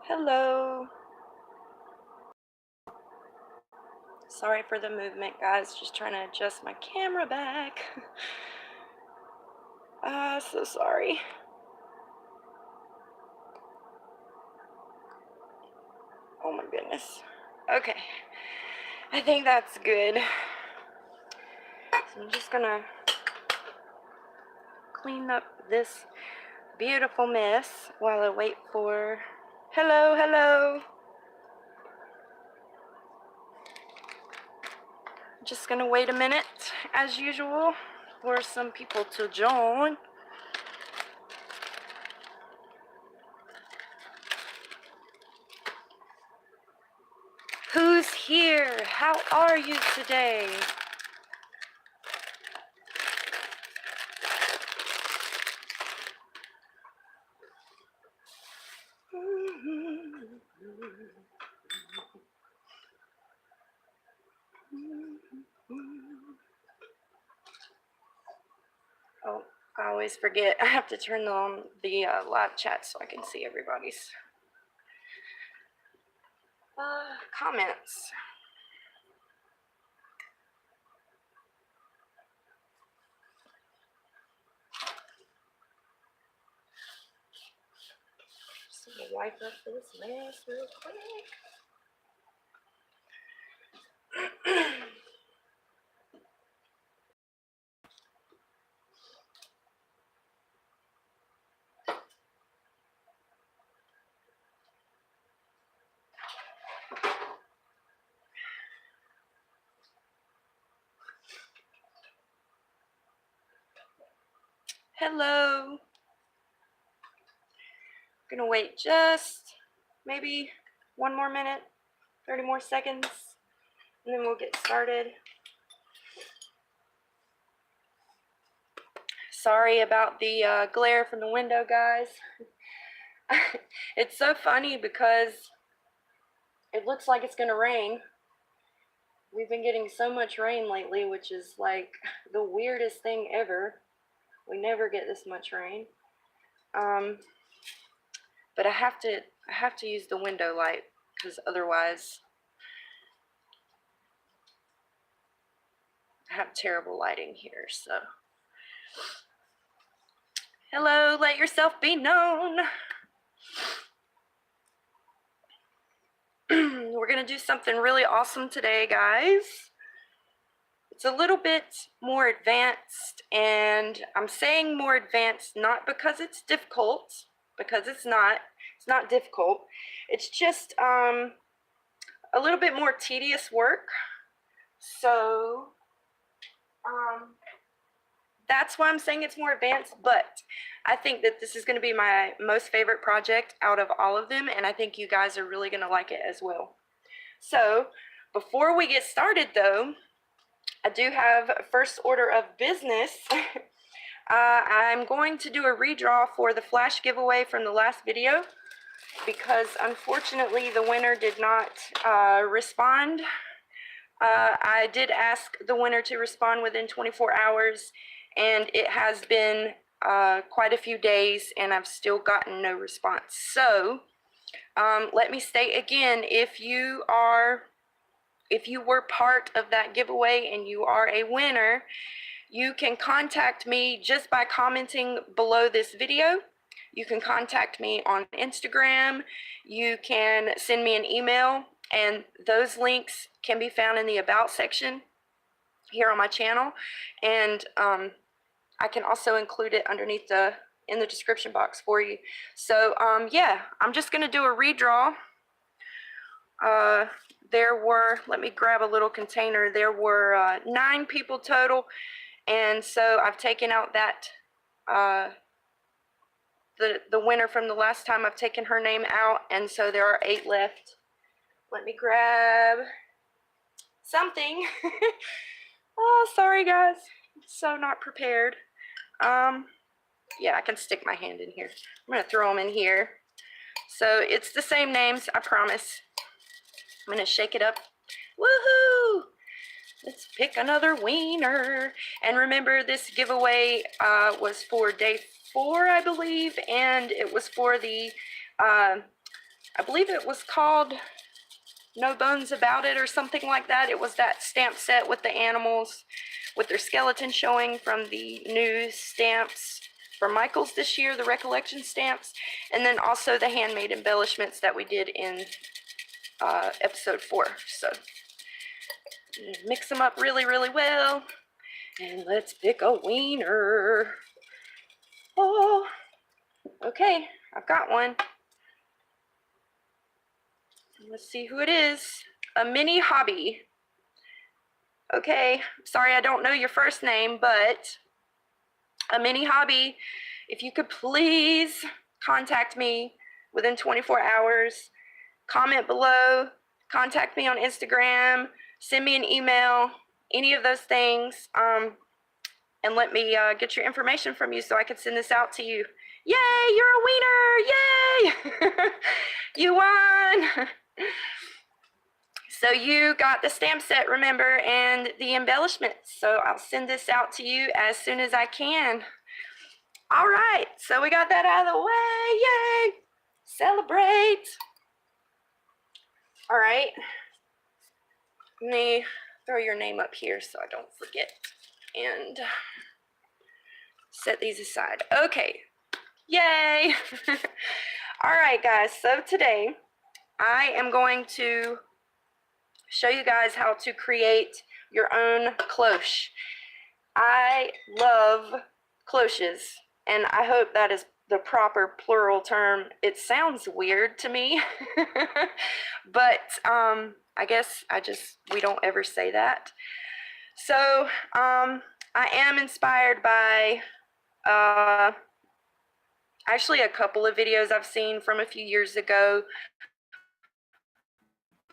Hello. Sorry for the movement, guys. Just trying to adjust my camera back. So sorry. Oh my goodness. Okay. I think that's good. So I'm just gonna clean up this beautiful mess while I wait for... Hello. Just gonna wait a minute, as usual, for some people to join. Who's here? How are you today? Oh, I always forget. I have to turn on the live chat so I can see everybody's comments. Just gonna wipe up this mess real quick. Hello. Gonna wait just maybe one more minute, 30 more seconds, and then we'll get started. Sorry about the glare from the window, guys. It's so funny because it looks like it's gonna rain. We've been getting so much rain lately, which is like the weirdest thing ever. We never get this much rain. But I have to use the window light because otherwise I have terrible lighting here. So hello, let yourself be known. We're gonna do something really awesome today, guys. It's a little bit more advanced, and I'm saying more advanced not because it's difficult, because it's not difficult. It's just a little bit more tedious work. So that's why I'm saying it's more advanced, but I think that this is going to be my most favorite project out of all of them, and I think you guys are really going to like it as well. So before we get started though, I do have a first order of business. I'm going to do a redraw for the flash giveaway from the last video because unfortunately the winner did not respond. I did ask the winner to respond within 24 hours, and it has been quite a few days, and I've still gotten no response. So let me state again, if you were part of that giveaway and you are a winner, you can contact me just by commenting below this video. You can contact me on Instagram. You can send me an email, and those links can be found in the About section here on my channel. And I can also include it underneath in the description box for you. So yeah, I'm just gonna do a redraw. There were, let me grab a little container, there were 9 people total, and so I've taken out that the winner from the last time. I've taken her name out, and so there are 8 left. Let me grab something. Oh, sorry guys, I'm so not prepared. Yeah, I can stick my hand in here. I'm gonna throw them in here. So it's the same names, I promise. I'm gonna shake it up. Woohoo! Let's pick another wiener. And remember, this giveaway was for day 4, I believe, and it was for the I believe it was called No Bones About It or something like that. It was that stamp set with the animals with their skeleton showing from the new stamps for Michael's this year, the recollection stamps, and then also the handmade embellishments that we did in episode 4. So mix them up really, really well, and let's pick a wiener. Oh, okay, I've got one. Let's see who it is. A mini hobby. Okay, sorry I don't know your first name, but a mini hobby, if you could please contact me within 24 hours, comment below, contact me on Instagram, send me an email, any of those things, and let me get your information from you so I can send this out to you. Yay, you're a wiener, yay! You won! So you got the stamp set, remember, and the embellishments. So I'll send this out to you as soon as I can. All right, so we got that out of the way. Yay! Celebrate. All right. Let me throw your name up here so I don't forget. And set these aside. Okay. Yay! All right, guys. So today I am going to show you guys how to create your own cloche. I love cloches, and I hope that is the proper plural term. It sounds weird to me, but I guess we don't ever say that. So I am inspired by actually a couple of videos I've seen from a few years ago,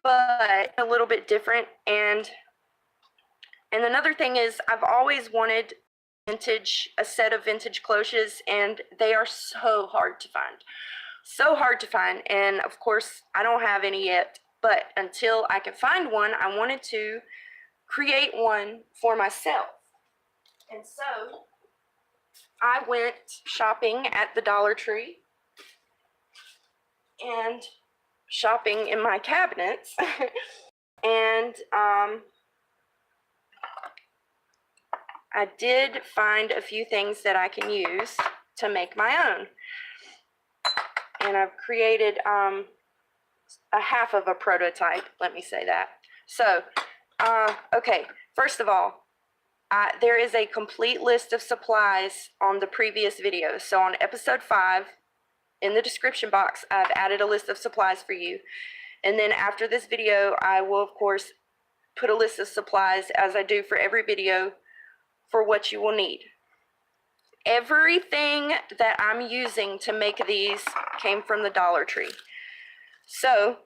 but a little bit different. And another thing is, I've always wanted a set of vintage cloches, and they are so hard to find. So hard to find, and of course I don't have any yet, but until I can find one, I wanted to create one for myself. And so I went shopping at the Dollar Tree and shopping in my cabinets and I did find a few things that I can use to make my own. And I've created a half of a prototype, let me say that. So, okay, first of all, there is a complete list of supplies on the previous video. So on episode 5, in the description box, I've added a list of supplies for you. And then after this video, I will, of course, put a list of supplies, as I do for every video, for what you will need. Everything that I'm using to make these came from the Dollar Tree. So,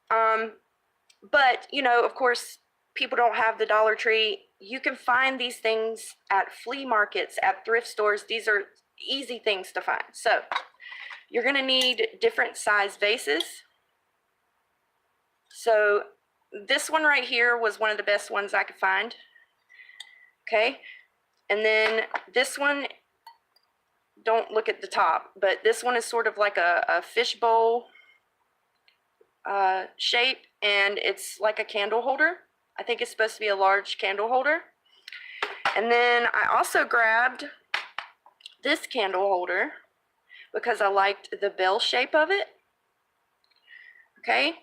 but, you know, of course, people don't have the Dollar Tree. You can find these things at flea markets, at thrift stores. These are easy things to find. So, you're going to need different size vases. So, this one right here was one of the best ones I could find. Okay, and then this one, don't look at the top, but this one is sort of like a fishbowl shape, and it's like a candle holder. I think it's supposed to be a large candle holder. And then I also grabbed this candle holder because I liked the bell shape of it. Okay,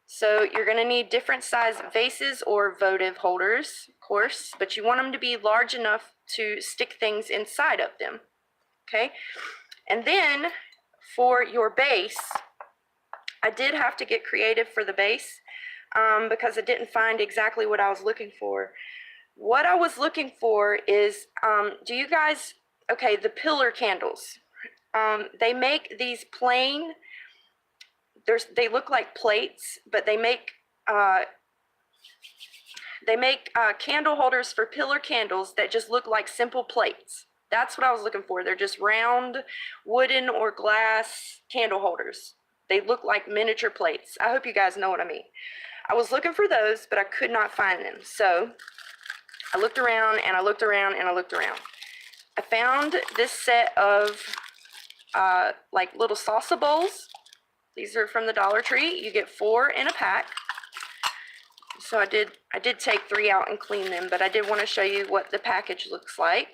so you're going to need different size vases or votive holders, of course, but you want them to be large enough to stick things inside of them. Okay, and then for your base, I did have to get creative for the base because I didn't find exactly what I was looking for. What I was looking for is, do you guys, okay, the pillar candles. They make these plain, they look like plates, but they make candle holders for pillar candles that just look like simple plates. That's what I was looking for. They're just round wooden or glass candle holders. They look like miniature plates. I hope you guys know what I mean. I was looking for those, but I could not find them. So I looked around and I looked around and I looked around. I found this set of like little salsa bowls. These are from the Dollar Tree. You get 4 in a pack. So I did take 3 out and clean them, but I did want to show you what the package looks like.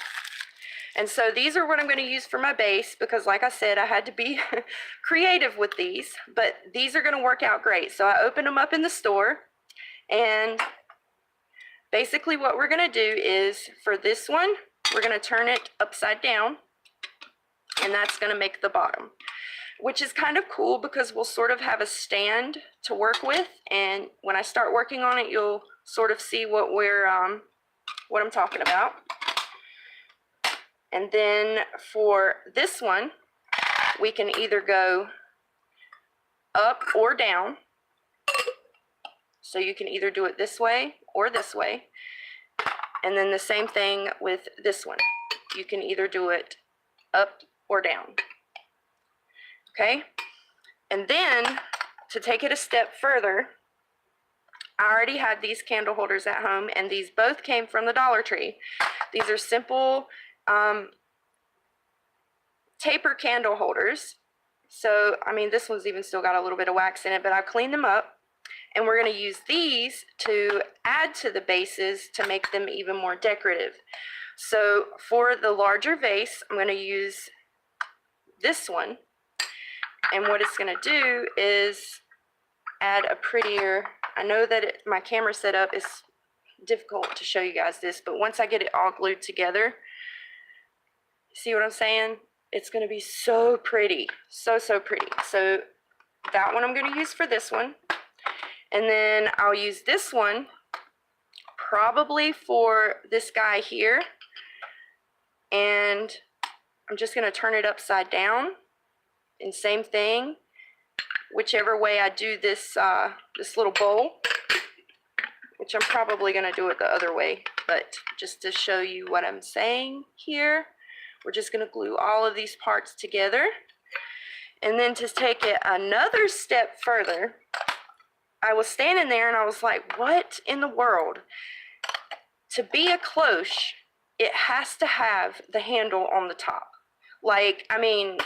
And so these are what I'm going to use for my base because, like I said, I had to be creative with these, but these are going to work out great. So I opened them up in the store, and basically what we're going to do is for this one, we're going to turn it upside down, and that's going to make the bottom, which is kind of cool because we'll sort of have a stand to work with, and when I start working on it, you'll sort of see what I'm talking about. And then for this one, we can either go up or down. So you can either do it this way or this way. And then the same thing with this one. You can either do it up or down. Okay? And then to take it a step further, I already had these candle holders at home, and these both came from the Dollar Tree. These are simple taper candle holders. So, I mean, this one's even still got a little bit of wax in it, but I cleaned them up, and we're going to use these to add to the bases to make them even more decorative. So for the larger vase, I'm going to use this one, and what it's going to do is add a prettier, I know that my camera setup is difficult to show you guys this, but once I get it all glued together, see what I'm saying? It's going to be so pretty. So pretty. So that one I'm going to use for this one. And then I'll use this one probably for this guy here. And I'm just going to turn it upside down. And same thing, whichever way I do this, this little bowl, which I'm probably going to do it the other way. But just to show you what I'm saying here, we're just going to glue all of these parts together. And then to take it another step further, I was standing there and I was like, what in the world? To be a cloche, it has to have the handle on the top. Like, I mean,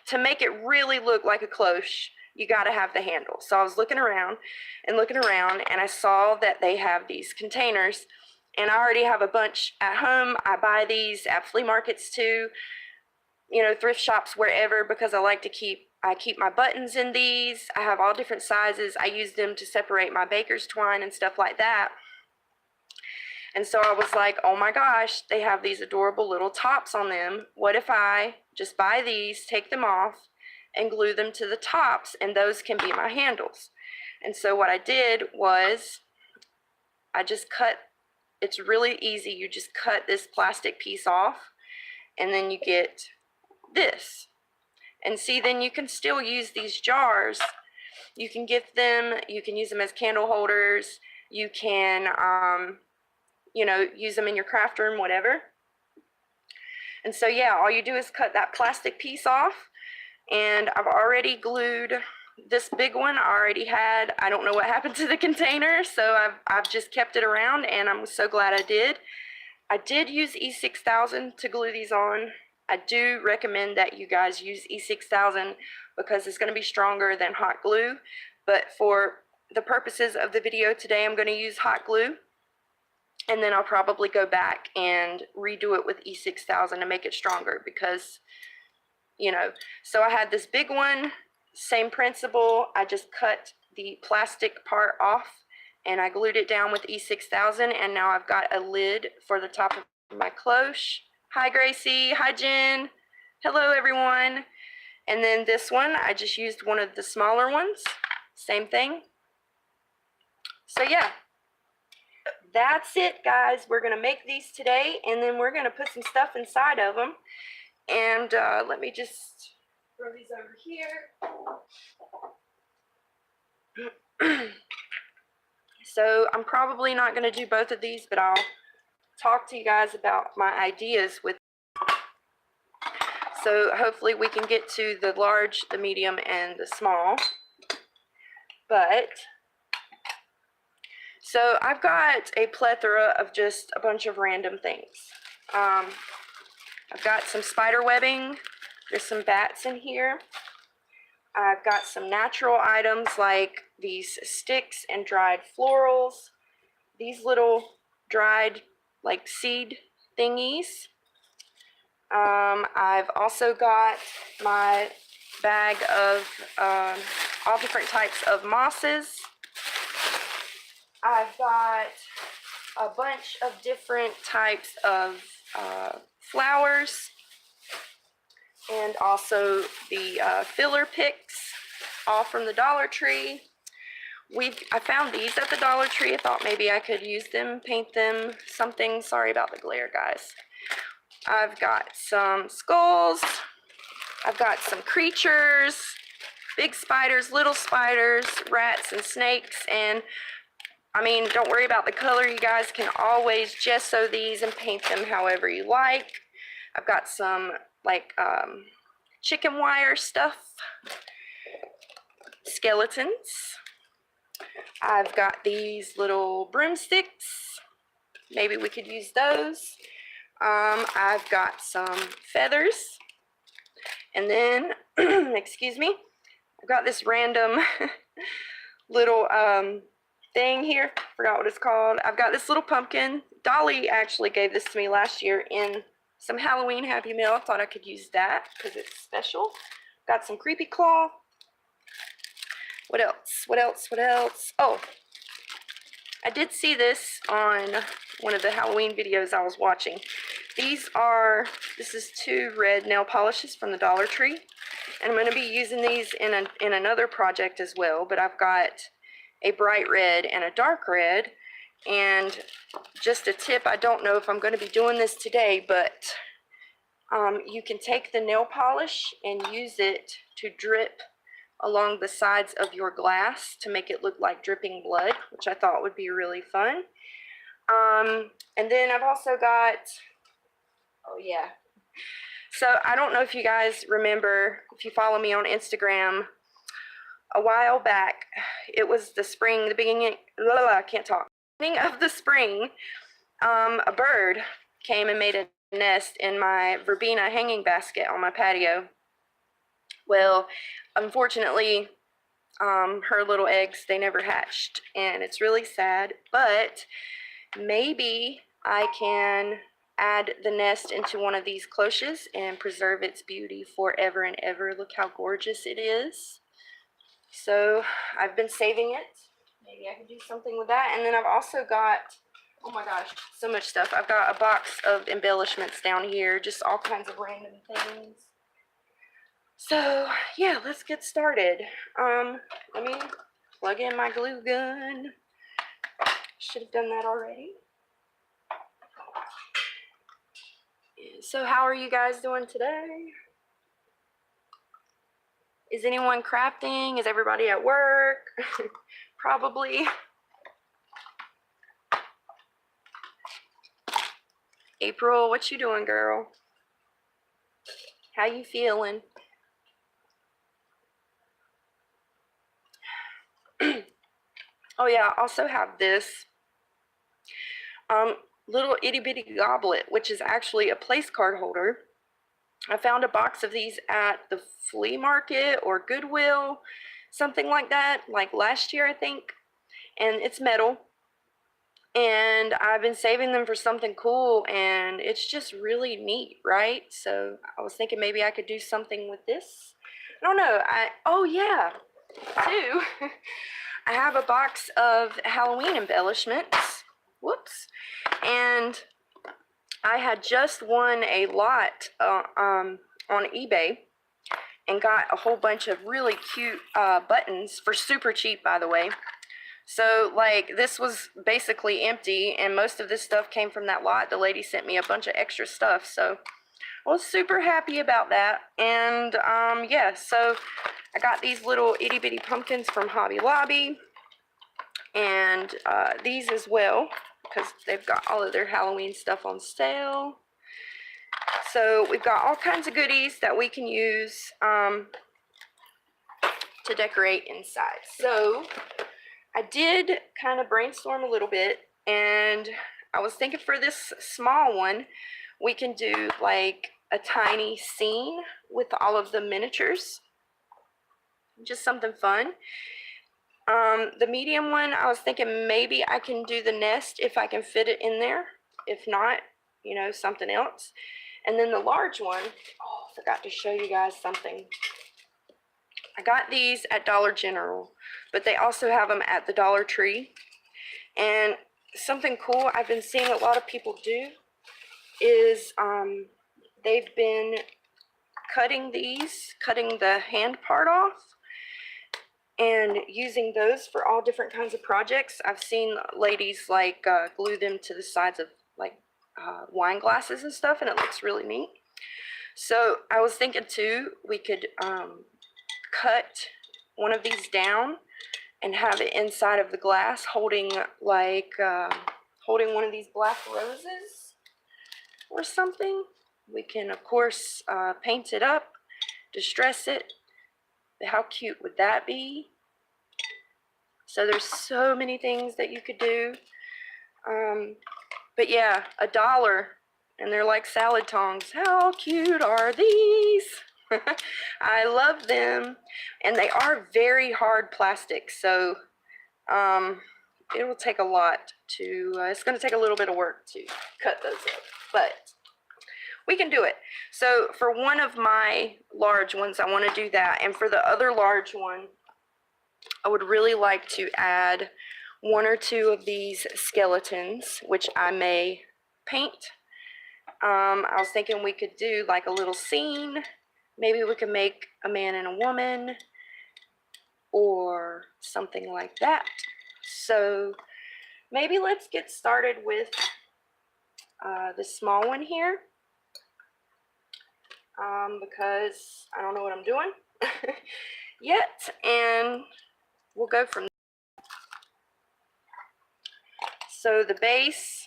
to make it really look like a cloche, you got to have the handle. So I was looking around, and I saw that they have these containers. And I already have a bunch at home. I buy these at flea markets too, you know, thrift shops, wherever, because I like to keep my buttons in these. I have all different sizes. I use them to separate my baker's twine and stuff like that. And so I was like, oh my gosh, they have these adorable little tops on them. What if I just buy these, take them off, and glue them to the tops, and those can be my handles? And so what I did was I just cut. It's really easy. You just cut this plastic piece off, and then you get this. And see, then you can still use these jars. You can gift them. You can use them as candle holders. You can, you know, use them in your craft room, whatever. And so, yeah, all you do is cut that plastic piece off. And I've already glued this big one. I already had, I don't know what happened to the container, so I've just kept it around, and I'm so glad I did. I did use E6000 to glue these on. I do recommend that you guys use E6000 because it's going to be stronger than hot glue. But for the purposes of the video today, I'm going to use hot glue. And then I'll probably go back and redo it with E6000 to make it stronger because, you know, so I had this big one. Same principle, I just cut the plastic part off and I glued it down with E6000, and now I've got a lid for the top of my cloche. Hi Gracie, hi Jen, hello everyone. And then this one, I just used one of the smaller ones, same thing. So yeah, that's it guys. We're going to make these today, and then we're going to put some stuff inside of them. And let me just throw these over here. So I'm probably not going to do both of these, but I'll talk to you guys about my ideas with. So hopefully we can get to the large, the medium, and the small. But so I've got a plethora of just a bunch of random things. I've got some spider webbing. There's some bats in here. I've got some natural items like these sticks and dried florals, these little dried like seed thingies. I've also got my bag of all different types of mosses. I've got a bunch of different types of flowers, and also the filler picks, all from the Dollar Tree. I found these at the Dollar Tree. I thought maybe I could use them, paint them, something. Sorry about the glare, guys. I've got some skulls. I've got some creatures, big spiders, little spiders, rats and snakes. And I mean, don't worry about the color. You guys can always gesso these and paint them however you like. I've got some like chicken wire stuff, skeletons. I've got these little broomsticks. Maybe we could use those. I've got some feathers. And then, excuse me, I've got this random little thing here. Forgot what it's called. I've got this little pumpkin. Dolly actually gave this to me last year in some Halloween Happy Meal. I thought I could use that because it's special. Got some creepy claw. What else? What else? What else? Oh, I did see this on one of the Halloween videos I was watching. This is 2 red nail polishes from the Dollar Tree. And I'm going to be using these in another project as well. But I've got a bright red and a dark red. And just a tip, I don't know if I'm going to be doing this today, but you can take the nail polish and use it to drip along the sides of your glass to make it look like dripping blood, which I thought would be really fun. And then I've also got, oh yeah. So I don't know if you guys remember, if you follow me on Instagram, a while back, it was the spring, the beginning, I can't talk. Beginning of the spring, a bird came and made a nest in my verbena hanging basket on my patio. Well, unfortunately, her little eggs, they never hatched, and it's really sad, but maybe I can add the nest into one of these cloches and preserve its beauty forever and ever. Look how gorgeous it is. So I've been saving it. Maybe I can do something with that. And then I've also got, oh my gosh, so much stuff. I've got a box of embellishments down here, just all kinds of random things. So yeah, let's get started. Let me plug in my glue gun. Should have done that already. So how are you guys doing today? Is anyone crafting? Is everybody at work? Probably. April, what you doing, girl? How you feeling? Oh yeah, I also have this little itty bitty goblet, which is actually a place card holder. I found a box of these at the flea market or Goodwill, something like that, like last year I think. And it's metal. And I've been saving them for something cool, and it's just really neat, right? So I was thinking maybe I could do something with this. I don't know. Oh yeah, too. I have a box of Halloween embellishments. Whoops. And I had just won a lot on eBay and got a whole bunch of really cute buttons for super cheap, by the way. So like this was basically empty, and most of this stuff came from that lot. The lady sent me a bunch of extra stuff, so I was super happy about that. And yeah, so I got these little itty bitty pumpkins from Hobby Lobby, and these as well, because they've got all of their Halloween stuff on sale. So we've got all kinds of goodies that we can use to decorate inside. So I did kind of brainstorm a little bit, and I was thinking for this small one, we can do like a tiny scene with all of the miniatures. just something fun. The medium one, I was thinking maybe I can do the nest if I can fit it in there. If not, you know, something else. And then the large one, oh, I forgot to show you guys something. I got these at Dollar General, but they also have them at the Dollar Tree. And something cool I've been seeing a lot of people do is they've been cutting the hand part off and using those for all different kinds of projects. I've seen ladies like glue them to the sides of like wine glasses and stuff, and it looks really neat. So I was thinking too, we could cut one of these down and have it inside of the glass holding like holding one of these black roses or something. We can of course paint it up, distress it. How cute would that be? So there's so many things that you could do. But yeah, $1 and they're like salad tongs. How cute are these? I love them, and they are very hard plastic, so it will take a lot to, it's going to take a little bit of work to cut those up, but we can do it. So for one of my large ones, I want to do that, and for the other large one, I would really like to add 1 or 2 of these skeletons, which I may paint. I was thinking we could do like a little scene. Maybe we could make a man and a woman or something like that. So maybe let's get started with the small one here, because I don't know what I'm doing yet, and we'll go from there. So the base,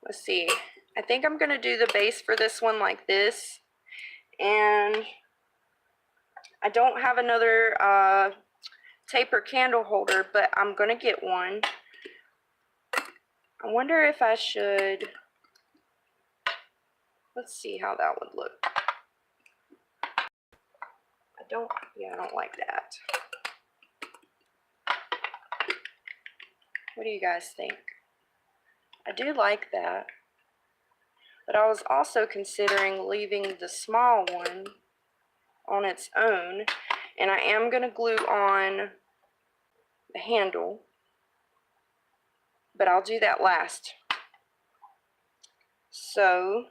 let's see, I think I'm going to do the base for this one like this, and I don't have another taper candle holder, but I'm going to get one. I wonder if I should, let's see how that would look. I don't like that. What do you guys think? I do like that, but I was also considering leaving the small one on its own, and I am going to glue on the handle, but I'll do that last. So,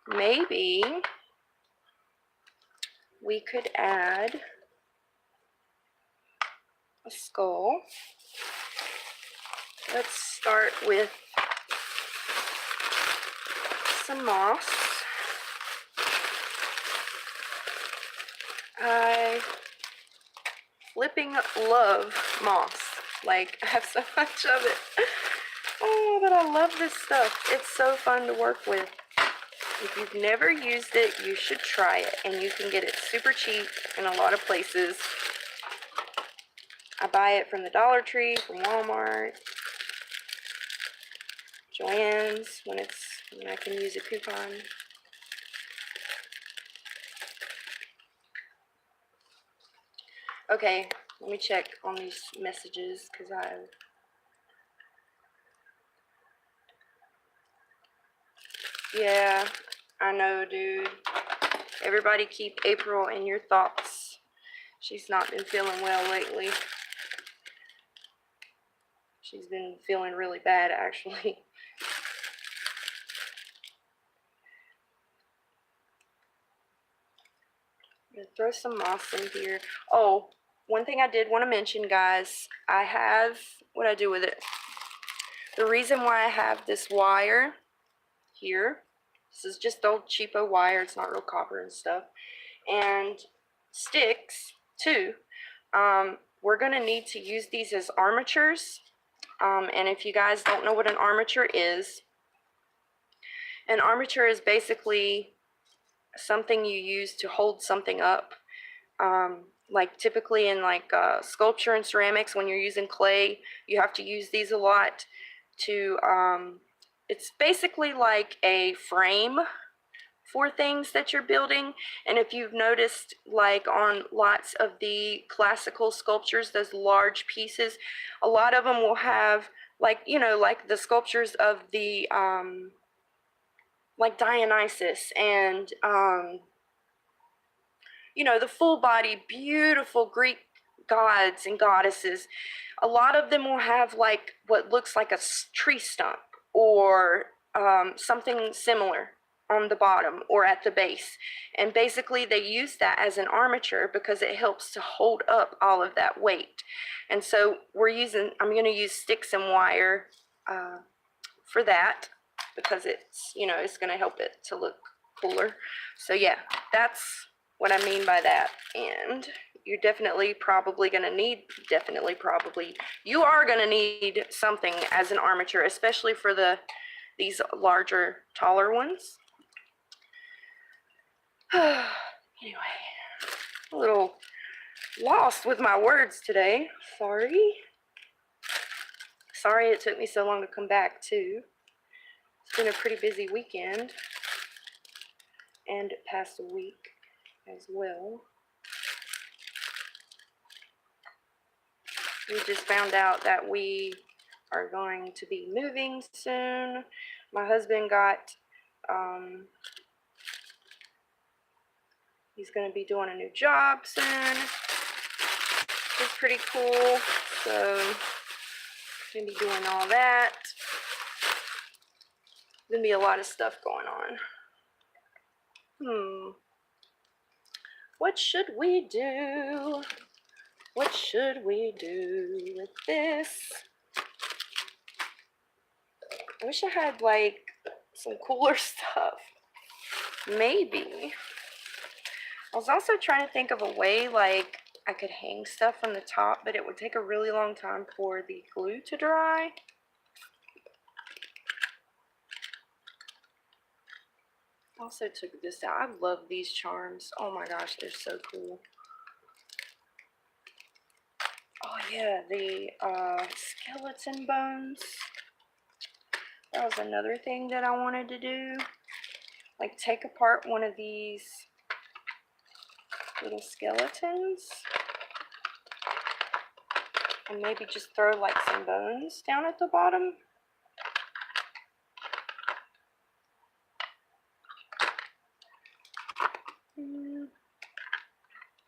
maybe we could add a skull. Let's start with some moss. I flipping love moss. Like, I have so much of it. Oh, but I love this stuff. It's so fun to work with. If you've never used it, you should try it. And you can get it super cheap in a lot of places. I buy it from the Dollar Tree, from Walmart, Joann's when I can use a coupon. Okay, let me check on these messages because yeah, I know, dude. Everybody keep April in your thoughts. She's not been feeling well lately. She's been feeling really bad, actually. I'm gonna throw some moss in here. Oh, one thing I did want to mention, guys, I have what I do with it. The reason why I have this wire here, this is just old cheapo wire, it's not real copper and stuff, and sticks too. We're gonna need to use these as armatures, and if you guys don't know what an armature is basically something you use to hold something up. Like typically in like sculpture and ceramics, when you're using clay, you have to use these a lot to, it's basically like a frame for things that you're building. And if you've noticed, like on lots of the classical sculptures, those large pieces, a lot of them will have, like, you know, like the sculptures of the like Dionysus and you know, the full body beautiful Greek gods and goddesses. A lot of them will have like what looks like a tree stump or something similar on the bottom or at the base. And basically they use that as an armature because it helps to hold up all of that weight. And so I'm going to use sticks and wire for that because it's, you know, it's going to help it to look cooler. So yeah, that's what I mean by that. And you're definitely probably going to need, you are going to need something as an armature, especially for these larger, taller ones. Anyway, a little lost with my words today. Sorry it took me so long to come back too. It's been a pretty busy weekend and past week as well. We just found out that we are going to be moving soon. My husband got, he's going to be doing a new job soon. It's pretty cool. So, going to be doing all that. Going to be a lot of stuff going on. What should we do? What should we do with this? I wish I had like some cooler stuff. Maybe. I was also trying to think of a way like I could hang stuff from the top, but it would take a really long time for the glue to dry. Also took this out. I love these charms. Oh my gosh, they're so cool. Oh yeah, the skeleton bones. That was another thing that I wanted to do. Like take apart one of these little skeletons and maybe just throw like some bones down at the bottom.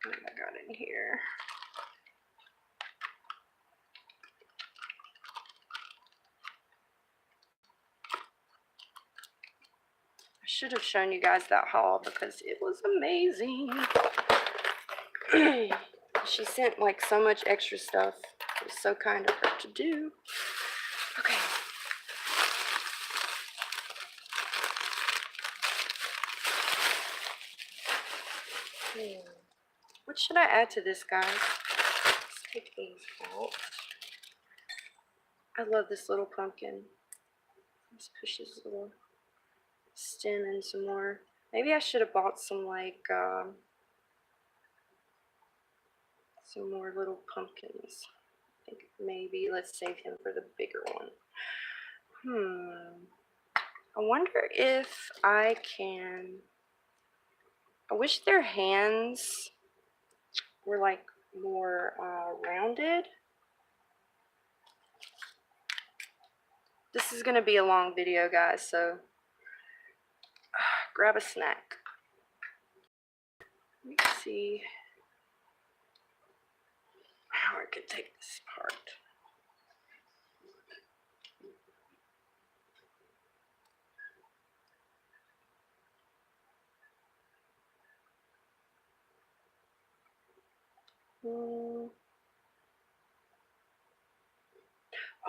What have I got in here? I should have shown you guys that haul because it was amazing. She sent like so much extra stuff. It was so kind of her to do. Okay. What should I add to this, guys? Let's take these out. I love this little pumpkin. Let's push this little stem in some more. Maybe I should have bought some like some more little pumpkins. I think maybe let's save him for the bigger one. I wonder if I can. I wish their hands were like more rounded. This is going to be a long video, guys, so grab a snack. Let me see how I could take this apart.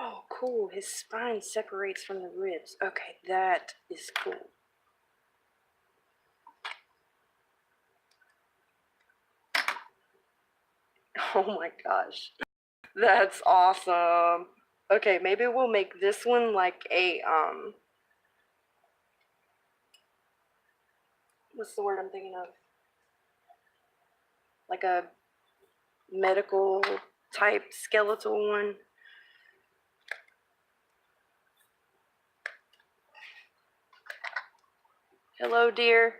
Oh, cool. His spine separates from the ribs. Okay, that is cool. Oh my gosh. That's awesome. Okay, maybe we'll make this one like a, what's the word I'm thinking of? Like a medical type skeletal one. Hello, dear.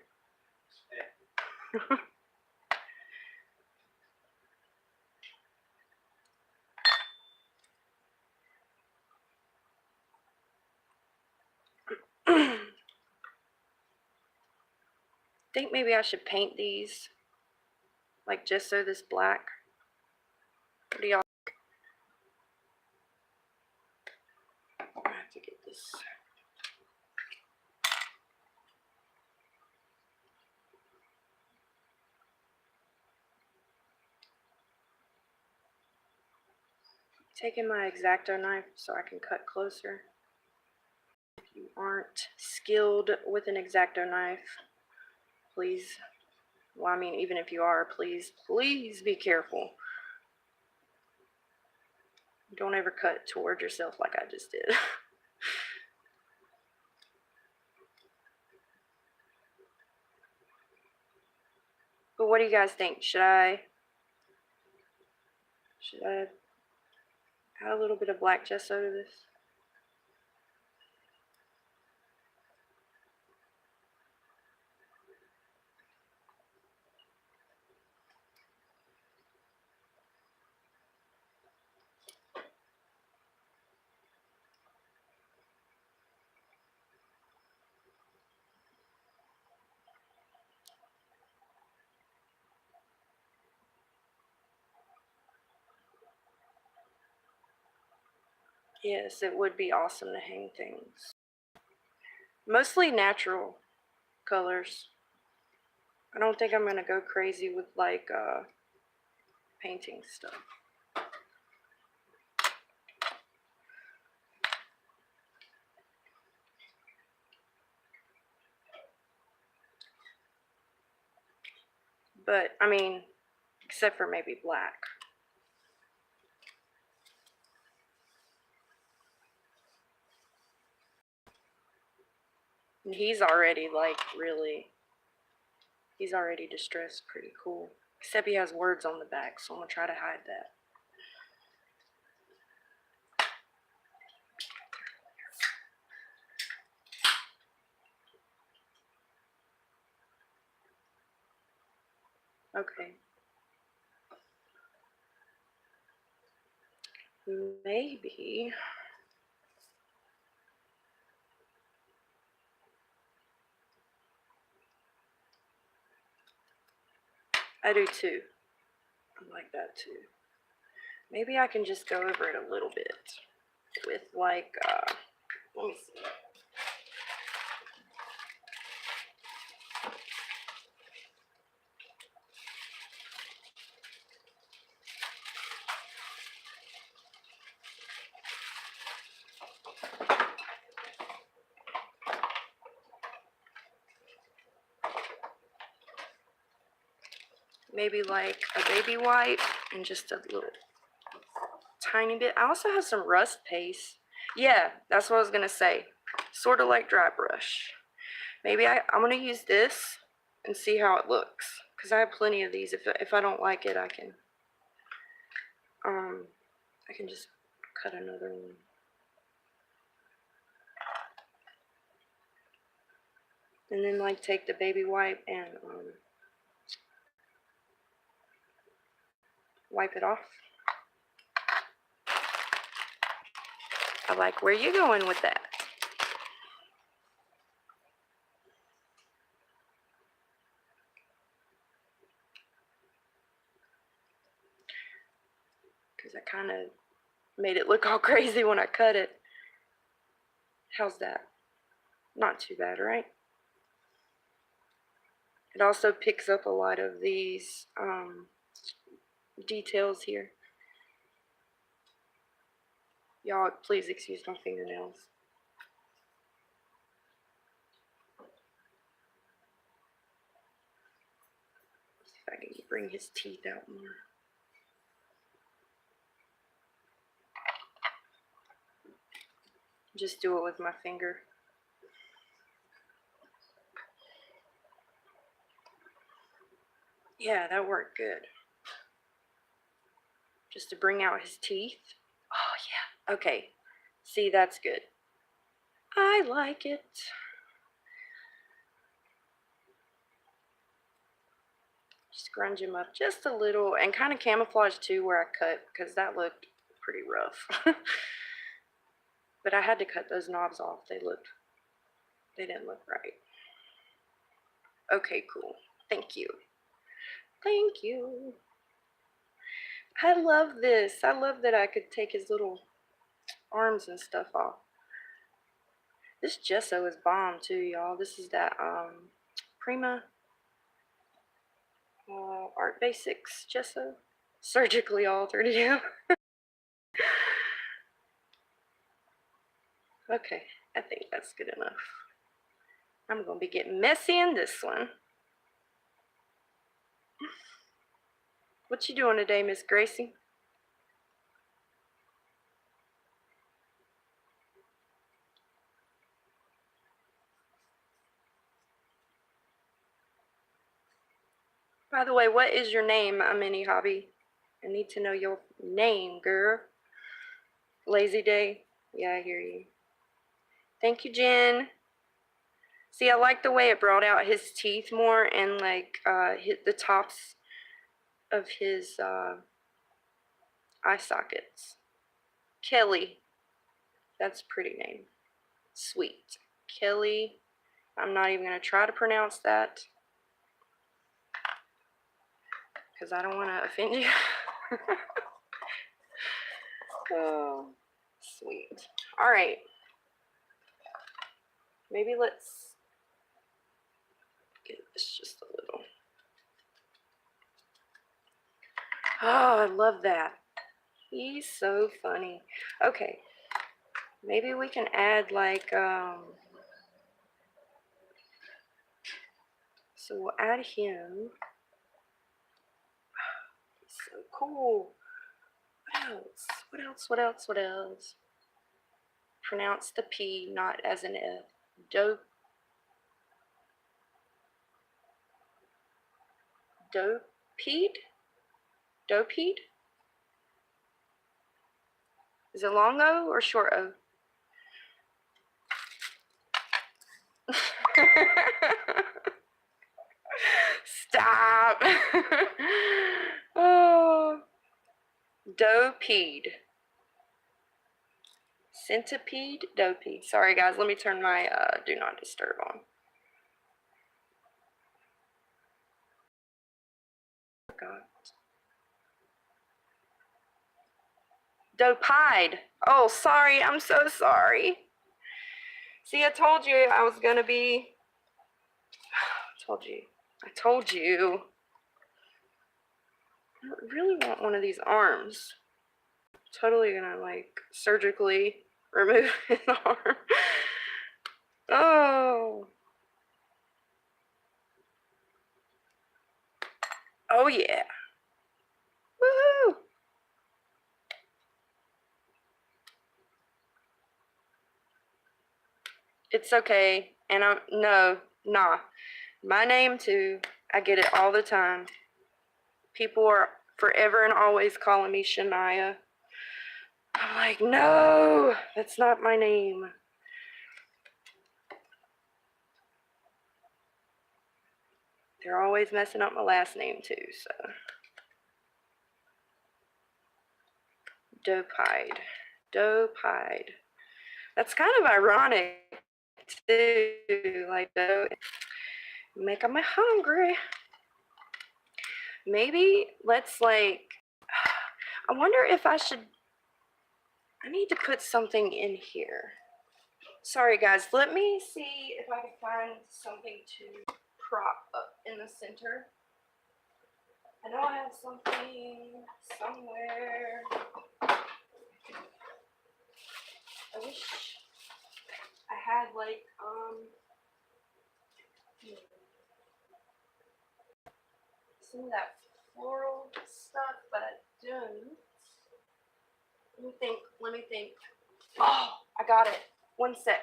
I think maybe I should paint these, like just so this black. What do y'all? I have to get this. Taking my X-Acto knife so I can cut closer. If you aren't skilled with an X-Acto knife, please, well, I mean, even if you are, please be careful. Don't ever cut toward yourself like I just did. But what do you guys think? Should I add a little bit of black gesso to this? Yes, it would be awesome to hang things. Mostly natural colors. I don't think I'm gonna go crazy with like painting stuff. But I mean, except for maybe black. And he's already like really, he's already distressed pretty cool. Except he has words on the back, so I'm gonna try to hide that. Okay. Maybe. I do too. I like that too. Maybe I can just go over it a little bit with like, let me see. Maybe like a baby wipe and just a little tiny bit. I also have some rust paste. Yeah, that's what I was gonna say. Sort of like dry brush. Maybe I'm gonna use this and see how it looks, because I have plenty of these. If I don't like it, I can just cut another one. And then like take the baby wipe and wipe it off. I like where you going with that. Because I kind of made it look all crazy when I cut it. How's that? Not too bad, right? It also picks up a lot of these details here. Y'all, please excuse my fingernails. See if I can bring his teeth out more. Just do it with my finger. Yeah, that worked good. Just to bring out his teeth. Oh, yeah. Okay. See, that's good. I like it. scrunch him up just a little, and kind of camouflage too where I cut, because that looked pretty rough. But I had to cut those knobs off. They didn't look right. Okay, cool. Thank you. Thank you. I love this. I love that I could take his little arms and stuff off. This gesso is bomb too, y'all. This is that Prima Art Basics gesso. Surgically altered, yeah. Okay, I think that's good enough. I'm gonna be getting messy in this one. What you doing today, Miss Gracie? By the way, what is your name, a mini hobby? I need to know your name, girl. Lazy day? Yeah, I hear you. Thank you, Jen. See, I like the way it brought out his teeth more and like hit the tops of his eye sockets. Kelly. That's a pretty name. Sweet. Kelly. I'm not even going to try to pronounce that because I don't want to offend you. Oh, sweet. All right. Maybe let's get this just a little. Oh, I love that. He's so funny. Okay. Maybe we can add like, so we'll add him. He's so cool. What else? What else? What else? What else? Pronounce the P not as an F. Dopede? Dopede? Is it long O or short O? Stop. Oh. Dopede. Centipede? Dopede. Sorry guys, let me turn my do not disturb on. God. Dopide. Oh, sorry. I'm so sorry. See, I told you I was gonna be. I told you. I told you. I really want one of these arms. I'm totally gonna like surgically remove his arm. Oh. Oh yeah. Woohoo! It's okay. And nah. My name too. I get it all the time. People are forever and always calling me Shania. I'm like, no, that's not my name. They're always messing up my last name too, so. Dopide. Dopide. That's kind of ironic too. Like, making me hungry. Maybe let's like, I wonder if I need to put something in here. Sorry guys, let me see if I can find something to prop up in the center. I know I have something somewhere. I wish I had like some of that floral stuff, but I don't. Let me think. Oh, I got it. One sec.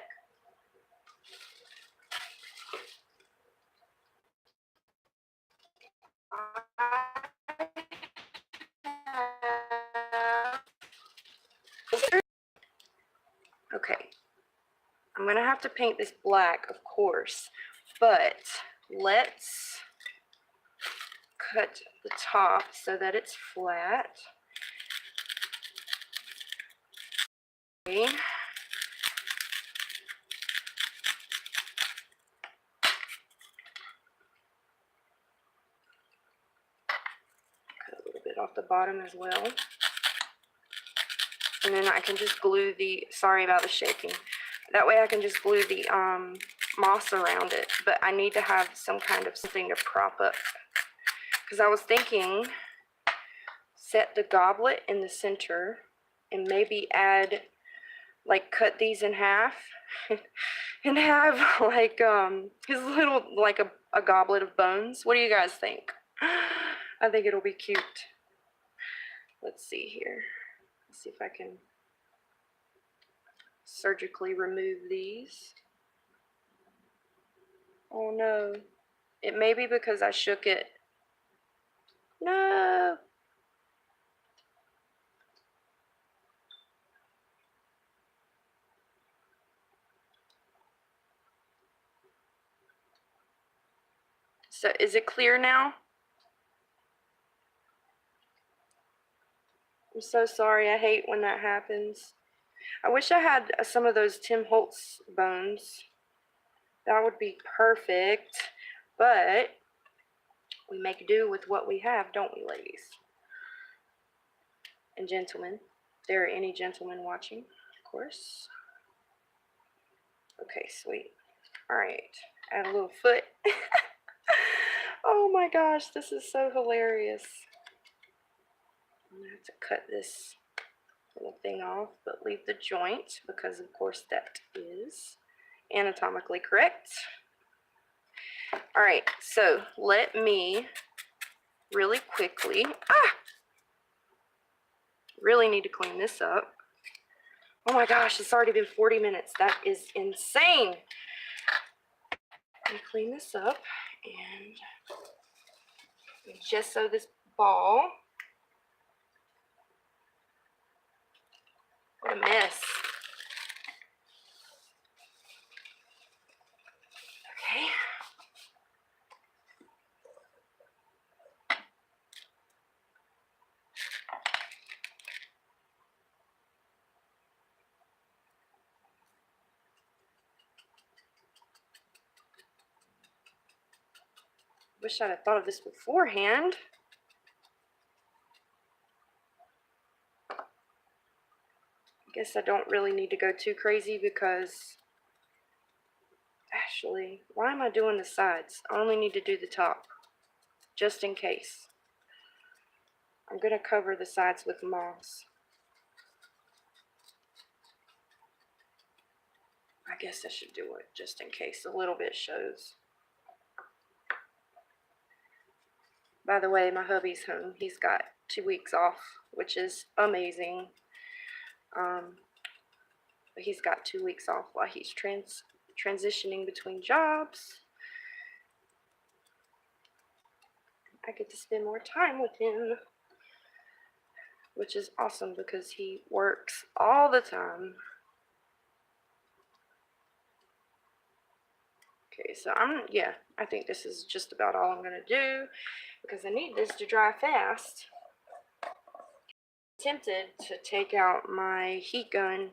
Okay. I'm gonna have to paint this black, of course, but let's cut the top so that it's flat. Okay. Cut a little bit off the bottom as well. And then I can just glue the, sorry about the shaking. That way I can just glue the moss around it. But I need to have some kind of something to prop up. Because I was thinking, set the goblet in the center and maybe add, like, cut these in half and have like his little, like a goblet of bones. What do you guys think? I think it'll be cute. Let's see here. Let's see if I can surgically remove these. Oh no. It may be because I shook it. No. So is it clear now? I'm so sorry. I hate when that happens. I wish I had some of those Tim Holtz bones. That would be perfect. But we make do with what we have, don't we, ladies? And gentlemen. If there are any gentlemen watching, of course. Okay, sweet. Alright. Add a little foot. Oh my gosh, this is so hilarious. I'm going to have to cut this little thing off, but leave the joint because, of course, that is anatomically correct. Alright, so let me really quickly, really need to clean this up. Oh my gosh, it's already been 40 minutes. That is insane. Let me clean this up and gesso this ball. What a mess. Okay. Wish I'd have thought of this beforehand. I guess I don't really need to go too crazy because, actually, why am I doing the sides? I only need to do the top, just in case. I'm going to cover the sides with moss. I guess I should do it just in case a little bit shows. By the way, my hubby's home. He's got 2 weeks off, which is amazing. But he's got 2 weeks off while he's transitioning between jobs. I get to spend more time with him, which is awesome because he works all the time. Okay, so I think this is just about all I'm going to do because I need this to dry fast. I'm tempted to take out my heat gun.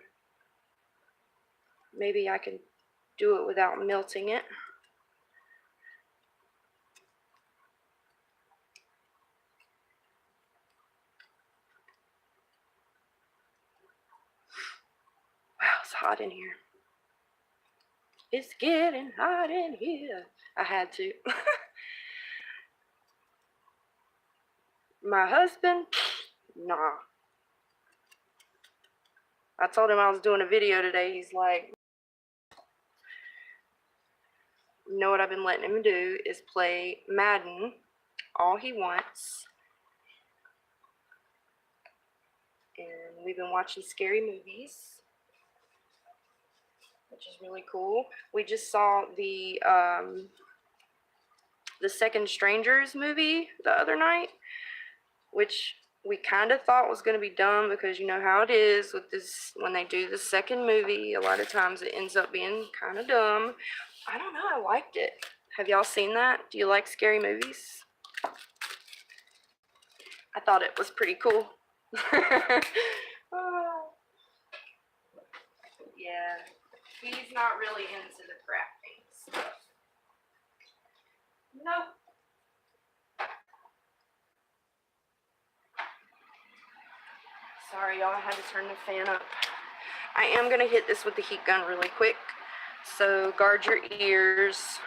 Maybe I can do it without melting it. Wow, it's hot in here. It's getting hot in here. I had to. My husband? Nah. I told him I was doing a video today. He's like, you know what I've been letting him do is play Madden all he wants. And we've been watching scary movies, which is really cool. We just saw the Second Strangers movie the other night, which we kind of thought was going to be dumb because you know how it is with this, when they do the second movie, a lot of times it ends up being kind of dumb. I don't know, I liked it. Have y'all seen that? Do you like scary movies? I thought it was pretty cool. Yeah, he's not really into the crafting stuff. Nope. Sorry, y'all, I had to turn the fan up. I am going to hit this with the heat gun really quick, so guard your ears.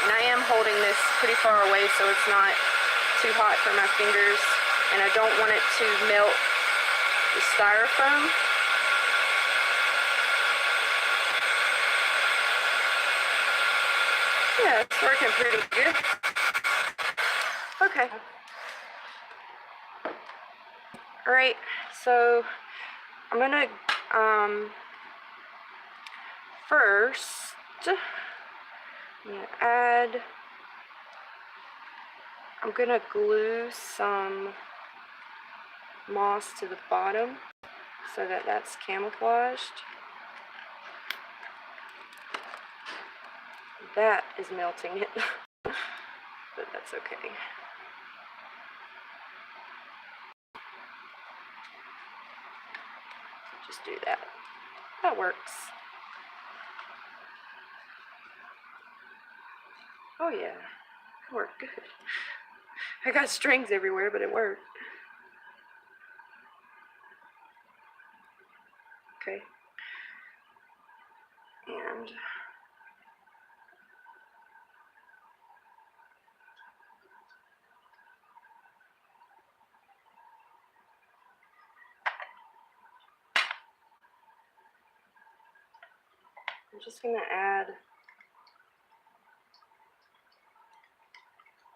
And I am holding this pretty far away so it's not too hot for my fingers, and I don't want it to melt the styrofoam. Yeah, it's working pretty good. Okay. Alright, so I'm gonna first I'm gonna glue some moss to the bottom so that that's camouflaged. That is melting it, but that's okay. Just do that. That works. Oh yeah, it worked good. I got strings everywhere, but it worked. Okay. And I'm just gonna add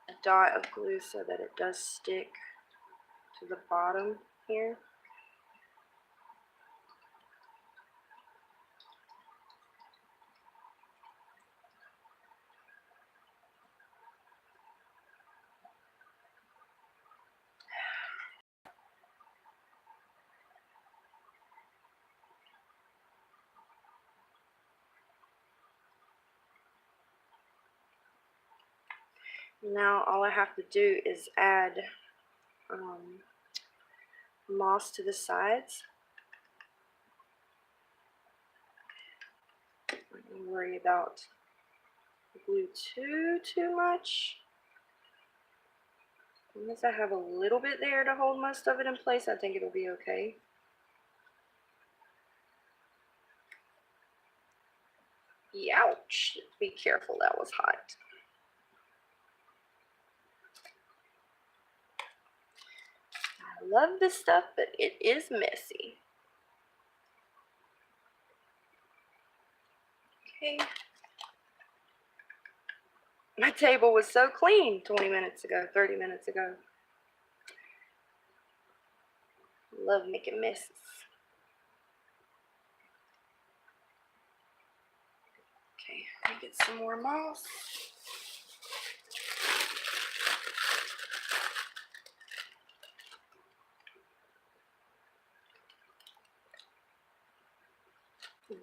a dot of glue so that it does stick to the bottom here. Now all I have to do is add moss to the sides. Don't worry about the glue too much. Unless I have a little bit there to hold most of it in place, I think it'll be okay. Ouch! Be careful, that was hot. I love this stuff, but it is messy. Okay. My table was so clean 20 minutes ago, 30 minutes ago. Love making messes. Okay, let me get some more moss.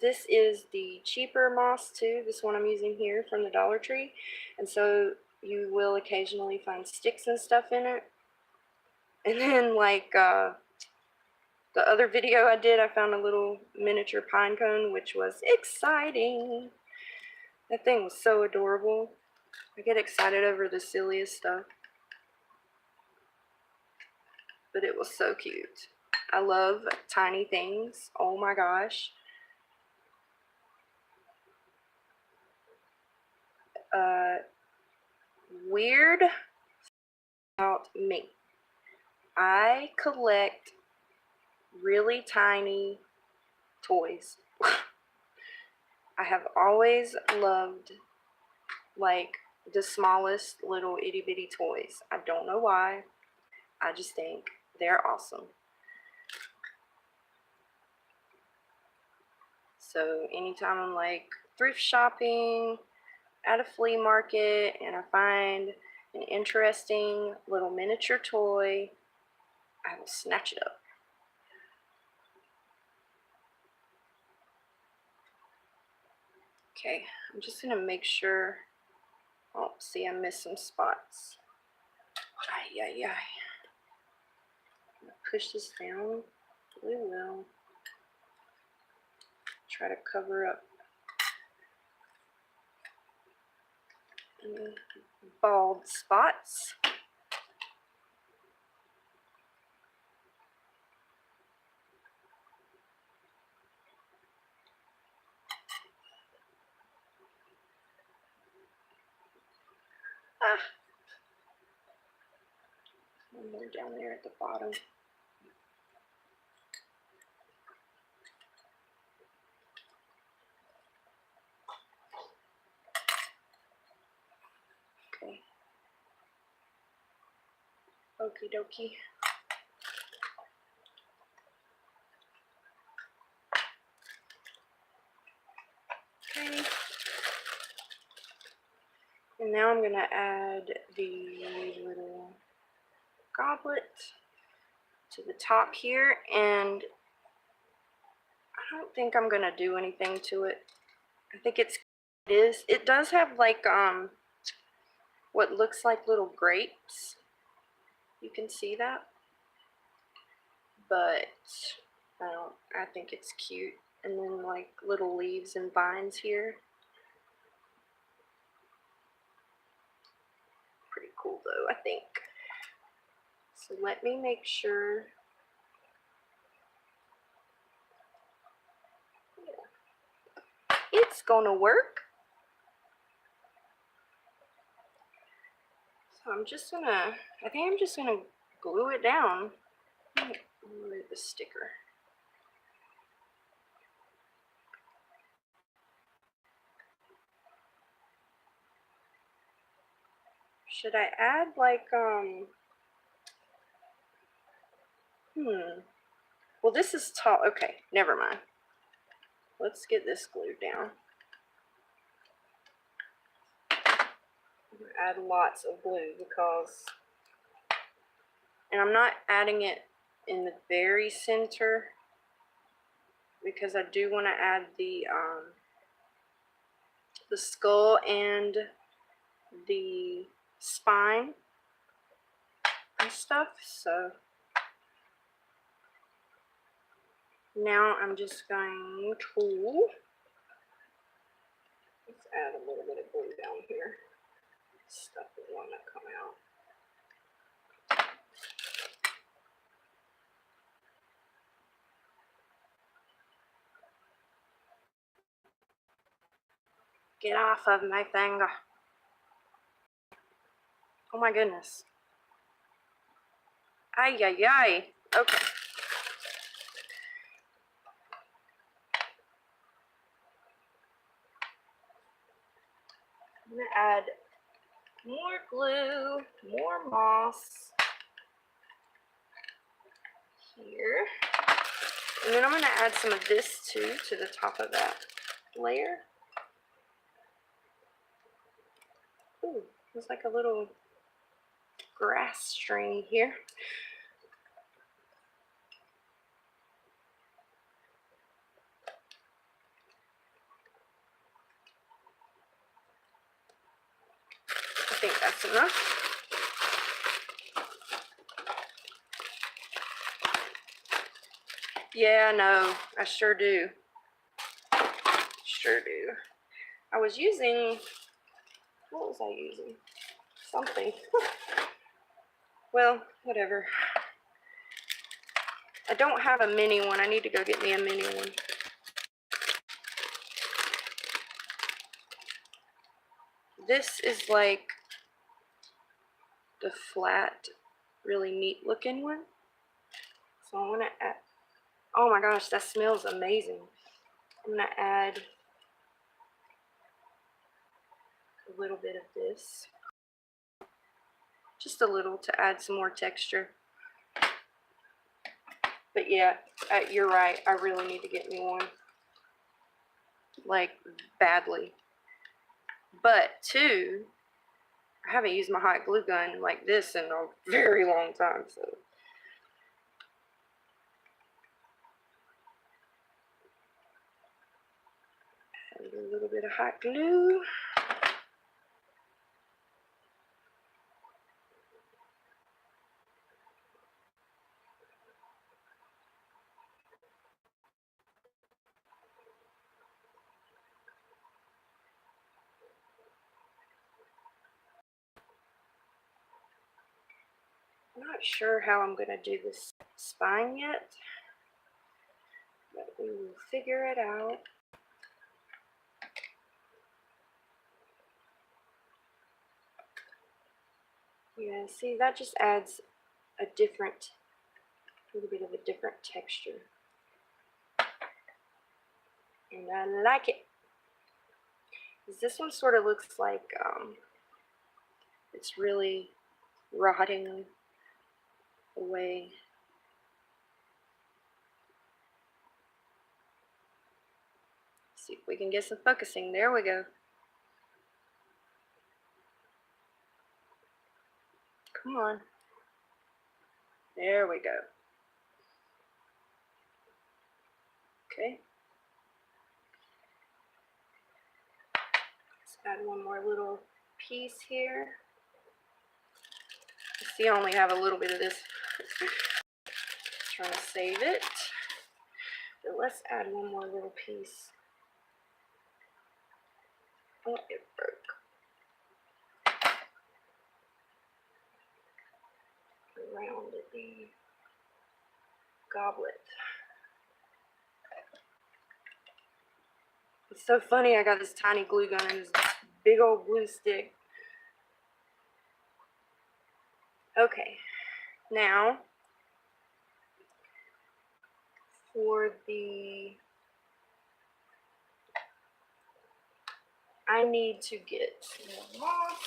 This is the cheaper moss too. This one I'm using here from the Dollar Tree. And so you will occasionally find sticks and stuff in it. And then like the other video I did, I found a little miniature pine cone, which was exciting. That thing was so adorable. I get excited over the silliest stuff. But it was so cute. I love tiny things. Oh my gosh. Weird about me. I collect really tiny toys. I have always loved like the smallest little itty bitty toys. I don't know why. I just think they're awesome. So anytime I'm like thrift shopping at a flea market and I find an interesting little miniature toy, I will snatch it up. Okay, I'm just gonna make sure. Oh, see, I missed some spots. Ay, ay, ay. Push this down really well. Try to cover up any bald spots. Ah, one more down there at the bottom. Okay. Okie dokie. Okay. And now I'm gonna add the little goblet to the top here, and I don't think I'm gonna do anything to it. I think it is. It does have like what looks like little grapes. You can see that, but I think it's cute. And then like little leaves and vines here. Pretty cool though, I think. So let me make sure. Yeah. It's gonna work. So I think I'm just gonna glue it down. Glue the sticker. Should I add like, well, this is tall. Okay, never mind. Let's get this glued down. Add lots of glue and I'm not adding it in the very center because I do want to add the skull and the spine and stuff. So now I'm just going to let's add a little bit of glue down here. Stuff doesn't want to come out. Get off of my finger. Oh my goodness. Ay, ay, ay. Okay. I'm going to add more glue, more moss here. And then I'm going to add some of this too to the top of that layer. Ooh, there's like a little grass string here. I think that's enough. Yeah, no, I sure do. Sure do. I was using, what was I using? Something. Well, whatever. I don't have a mini one. I need to go get me a mini one. This is like the flat, really neat looking one. So I'm going to add, oh my gosh, that smells amazing. I'm going to add a little bit of this. Just a little to add some more texture. But yeah, you're right. I really need to get me one. like badly. But two, I haven't used my hot glue gun like this in a very long time, so. Add a little bit of hot glue. I'm not sure how I'm going to do this spine yet, but we will figure it out. Yeah, see, that just adds a little bit of a different texture. And I like it. This one sort of looks like it's really rotting away. See if we can get some focusing. There we go. Come on. There we go. Okay. Let's add one more little piece here. See, I only have a little bit of this. Trying to save it. But let's add one more little piece. Oh, it broke. Around the goblet. It's so funny, I got this tiny glue gun and this big old glue stick. Okay, now for I need to get some moss.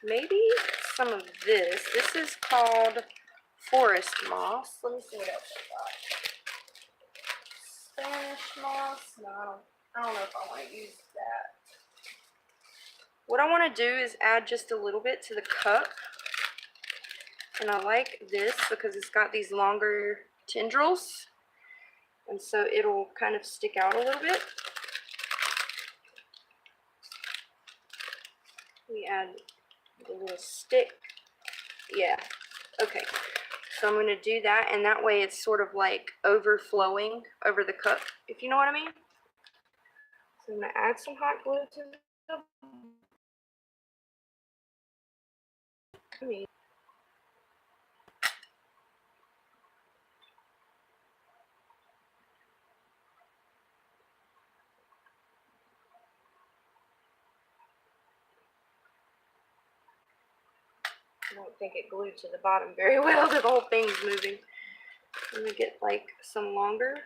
Maybe some of this. This is called forest moss. Let me see what else I got. Spanish moss. No, I don't know if I want to use that. What I want to do is add just a little bit to the cup. And I like this because it's got these longer tendrils. And so it'll kind of stick out a little bit. We add the little stick. Yeah, okay. So I'm going to do that, and that way it's sort of like overflowing over the cup, if you know what I mean. So I'm going to add some hot glue to the I don't think it glued to the bottom very well because the whole thing's moving. I'm going to get like some longer.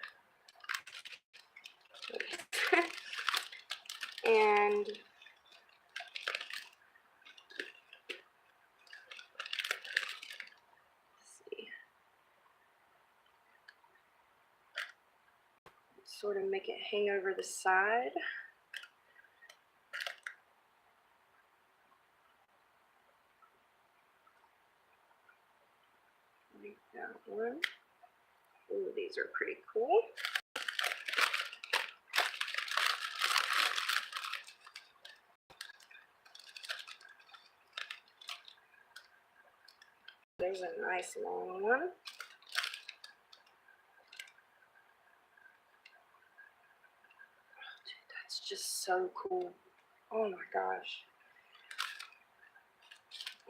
And sort of make it hang over the side. Like that one. Ooh, these are pretty cool. There's a nice long one. That's just so cool. Oh my gosh.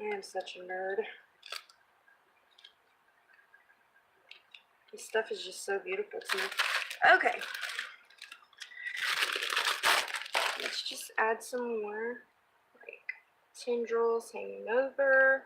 I am such a nerd. This stuff is just so beautiful to me. Okay. Let's just add some more like tendrils hanging over.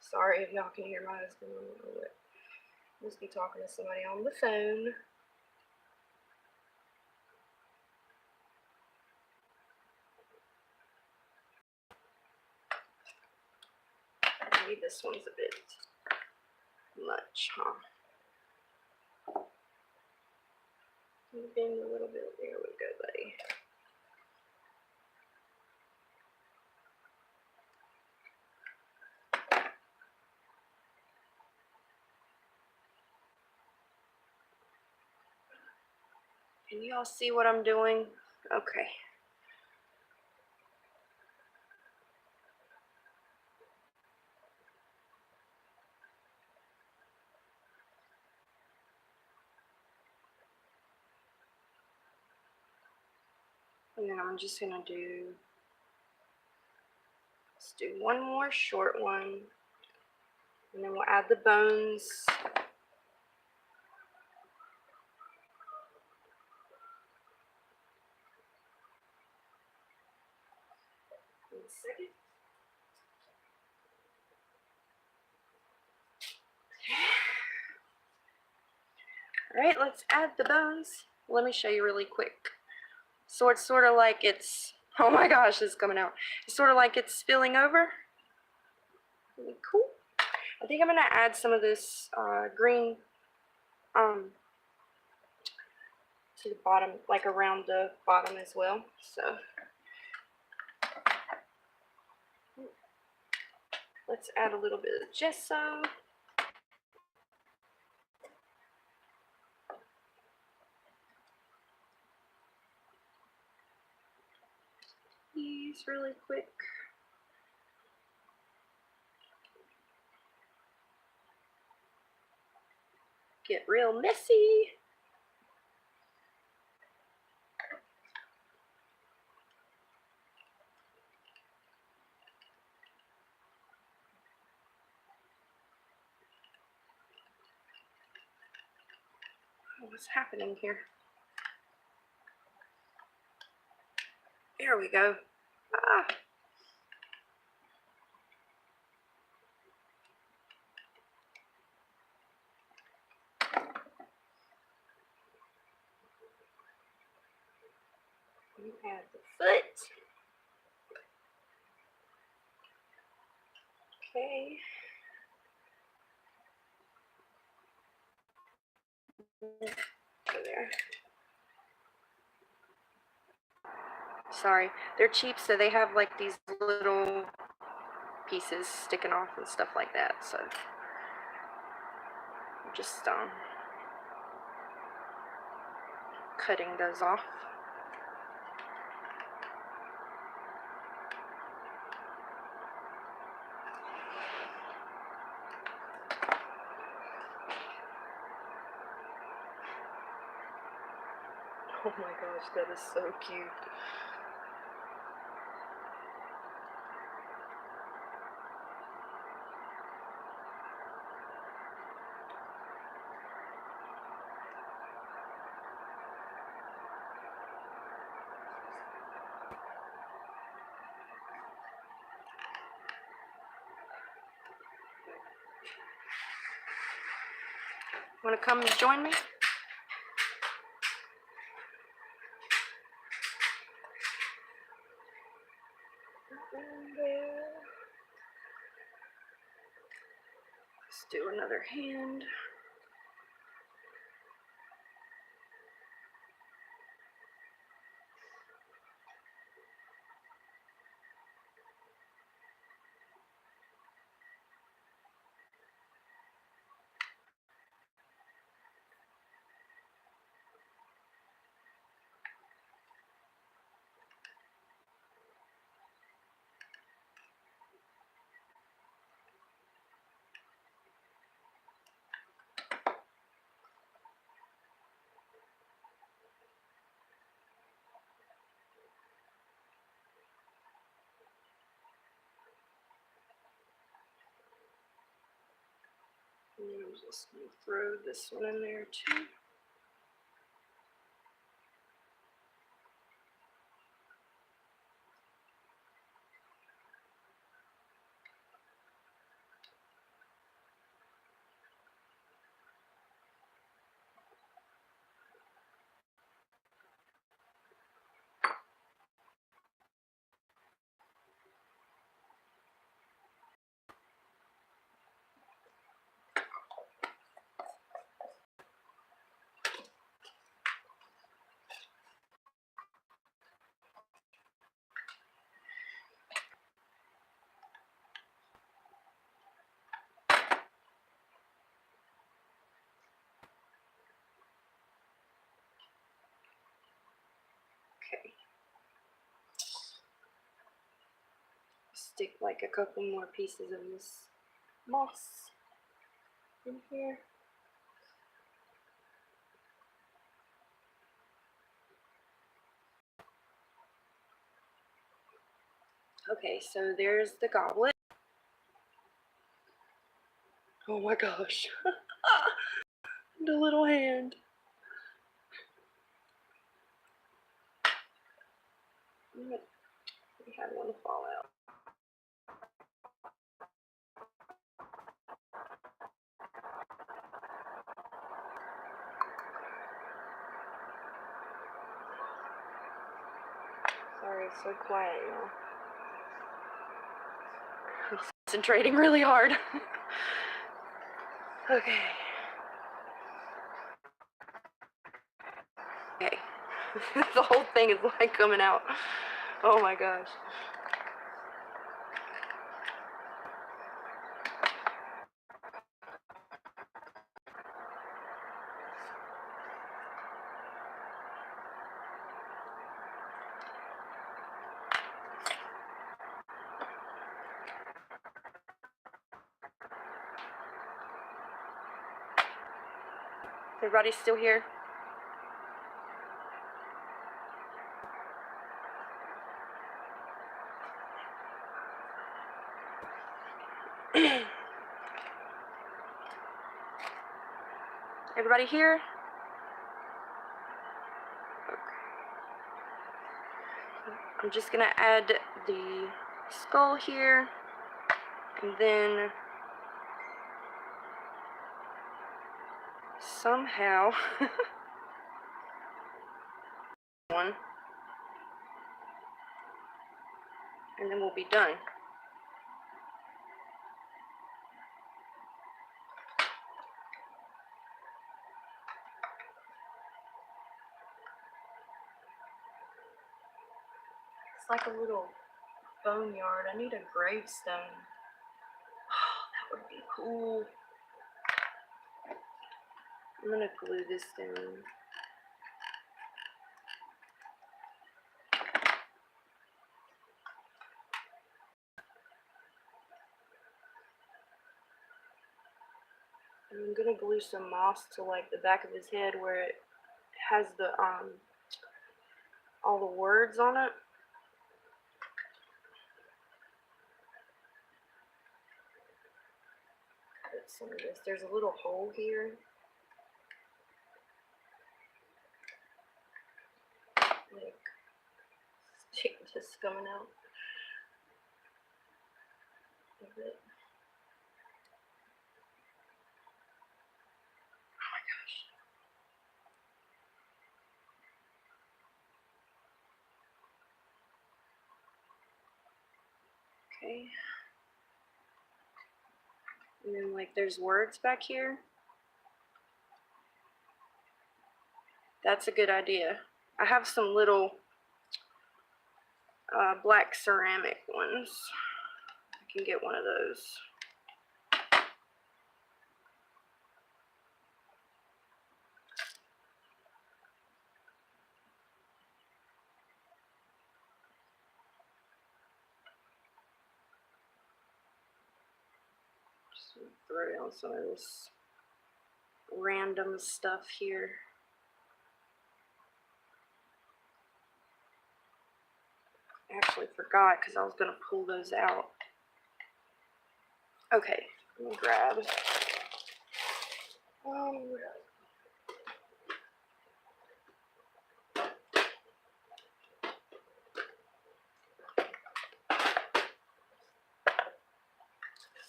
Sorry if y'all can hear my husband a little bit. Must be talking to somebody on the phone. Maybe this one's a bit much, huh? Bend a little bit. There we go, buddy. Can y'all see what I'm doing? Okay. And then I'm just gonna let's do one more short one. And then we'll add the bones. In a second. All right, let's add the bones. Let me show you really quick. So it's sort of like it's, oh my gosh, it's coming out. It's sort of like it's spilling over. Really cool. I think I'm gonna add some of this green to the bottom, like around the bottom as well. So let's add a little bit of gesso. These really quick. Get real messy. What's happening here? There we go. Ah. Add the foot. Okay. Go there. Sorry, they're cheap, so they have like these little pieces sticking off and stuff like that. So I'm just cutting those off. Oh my gosh, that is so cute. Want to come and join me? Let's do another hand. And then I'm just going to throw this one in there too. stick like a couple more pieces of this moss in here. Okay, so there's the goblet. Oh my gosh. The little hand. We had one fall out. Sorry, it's so quiet, y'all. I'm concentrating really hard. Okay. Okay. The whole thing is like coming out. Oh my gosh. Everybody's still here? Everybody here? Okay. I'm just gonna add the skull here, and then somehow one, and then we'll be done. It's like a little boneyard. I need a gravestone. Oh, that would be cool. I'm gonna glue this down. And I'm gonna glue some moss to like the back of his head where it has the all the words on it. Cut some of this. There's a little hole here. Like stick just coming out of it. Oh my gosh. Okay. And then like there's words back here. That's a good idea. I have some little black ceramic ones. I can get one of those. Just throw down some of this random stuff here. I actually forgot because I was going to pull those out. Okay, let me grab.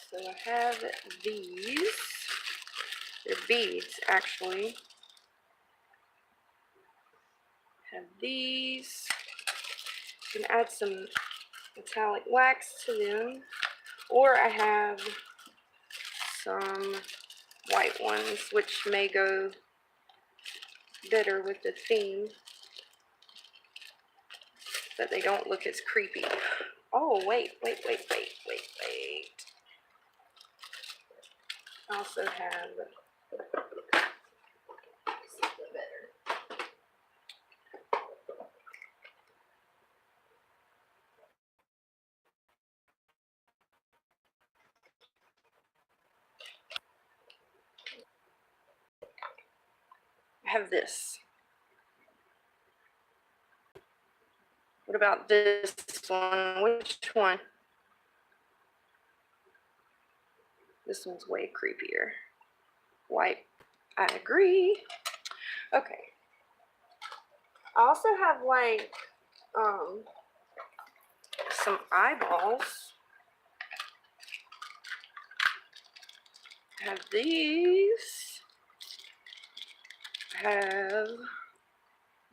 So I have these. They're beads, actually. I have these. You can add some metallic wax to them. Or I have some white ones, which may go better with the theme. But they don't look as creepy. Oh, wait. I also have something better. have this. What about this one? Which one? This one's way creepier. White. I agree. Okay. I also have like some eyeballs. I have these. I have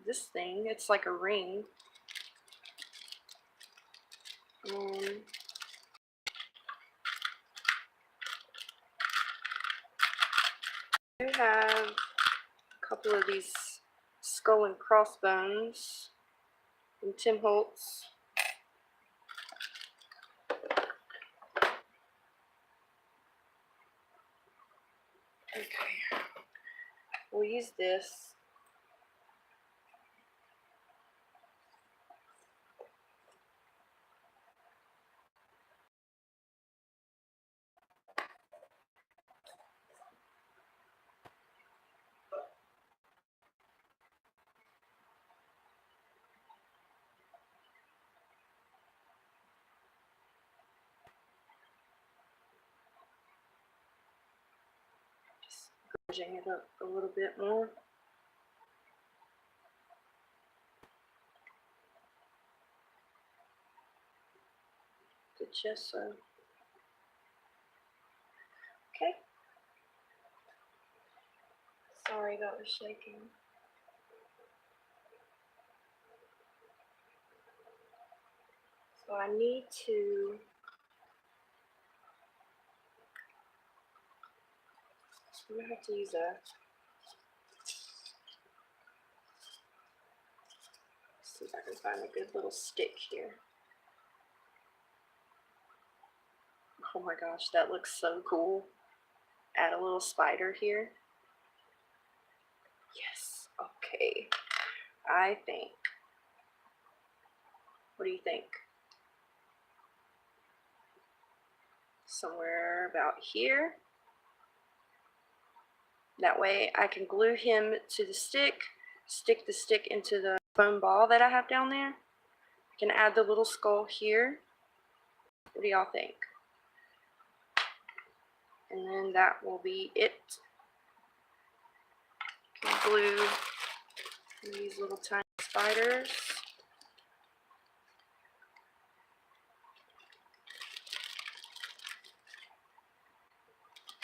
this thing. It's like a ring. I have a couple of these skull and crossbones from Tim Holtz. Okay, we'll use this. Just gorging it up a little bit more. The gesso. Okay. Sorry about the shaking. So I need to I'm gonna have to use a see if I can find a good little stick here. Oh my gosh, that looks so cool. Add a little spider here. Yes, okay. I think. What do you think? Somewhere about here. That way I can glue him to the stick, stick the stick into the foam ball that I have down there. I can add the little skull here. What do y'all think? And then that will be it. Can glue these little tiny spiders.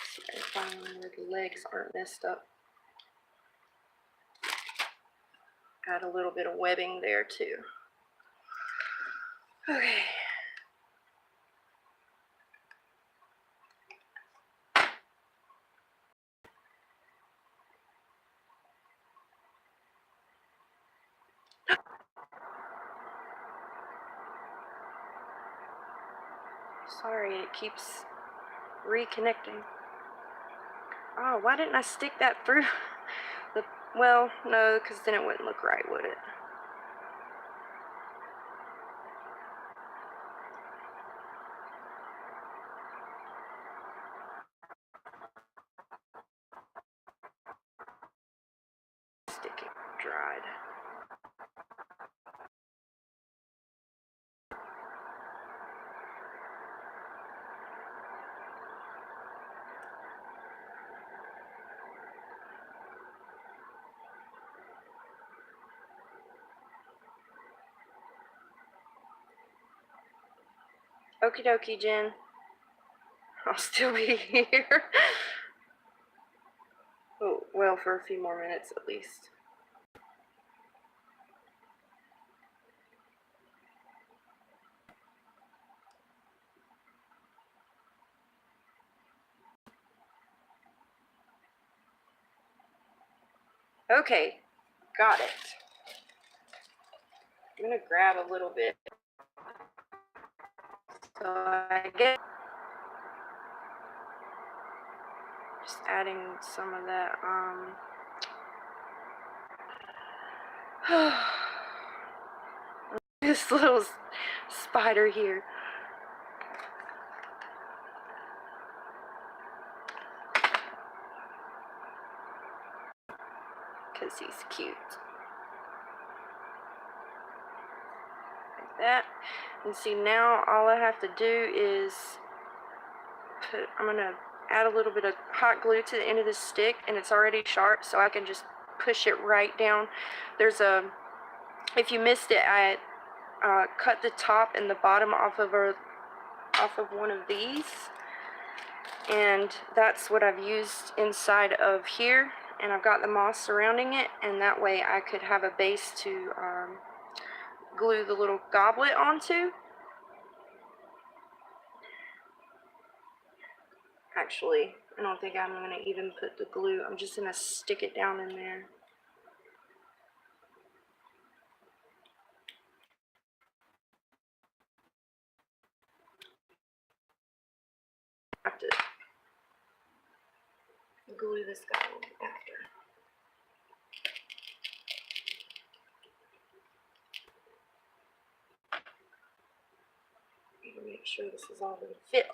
See if I can find where the legs aren't messed up. Add a little bit of webbing there too. Okay. Sorry, it keeps reconnecting. Oh, why didn't I stick that through the, well, no, because then it wouldn't look right, would it? Stick it dried. Okie dokie, Jen. I'll still be here. Oh, well, for a few more minutes at least. Okay, got it. I'm gonna grab a little bit. So I get just adding some of that this little spider here. because he's cute. Like that. And see, now all I have to do is I'm gonna add a little bit of hot glue to the end of the stick, and it's already sharp, so I can just push it right down. There's a, if you missed it, I cut the top and the bottom off of one of these, and that's what I've used inside of here, and I've got the moss surrounding it, and that way I could have a base to glue the little goblet onto. Actually, I don't think I'm going to even put the glue. I'm just going to stick it down in there. I have to glue this guy after. To make sure this is all going to fit.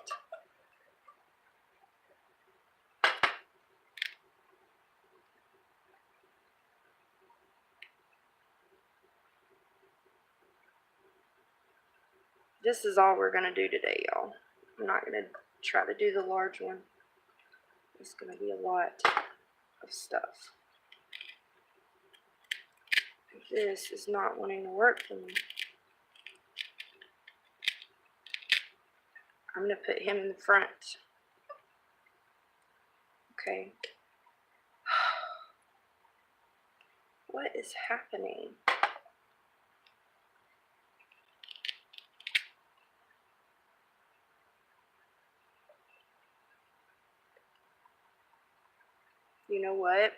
This is all we're going to do today, y'all. I'm not going to try to do the large one. It's going to be a lot of stuff. This is not wanting to work for me. I'm going to put him in the front. Okay. What is happening? You know what?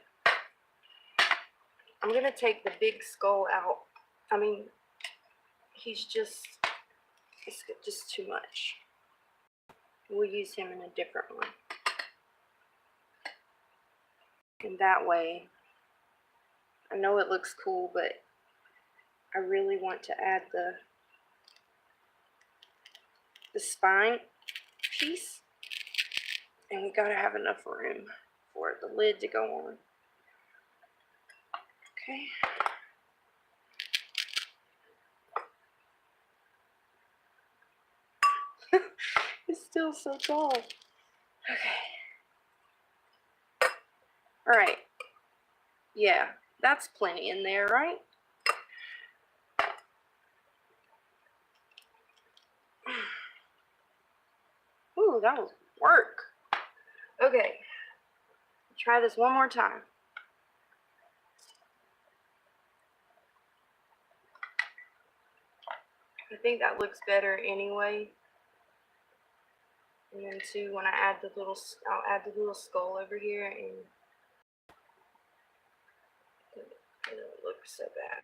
I'm going to take the big skull out. I mean, it's just too much. We'll use him in a different one. And that way, I know it looks cool, but I really want to add the spine piece. And we gotta have enough room for the lid to go on. Okay. It's still so tall. Okay. Alright. Yeah, that's plenty in there, right? Ooh, that was work. Okay. Try this one more time. I think that looks better anyway. And then too, when I add I'll add the little skull over here, and it doesn't look so bad.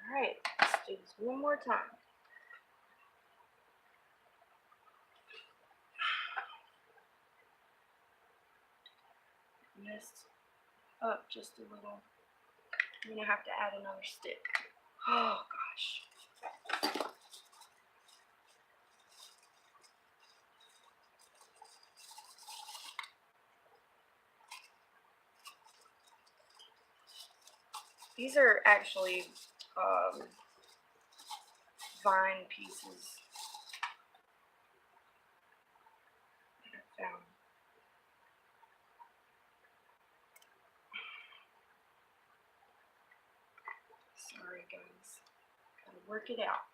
Alright, let's do this one more time. Messed up just a little. I'm gonna have to add another stick. Oh gosh. These are actually vine pieces that I found. Sorry guys, gotta work it out.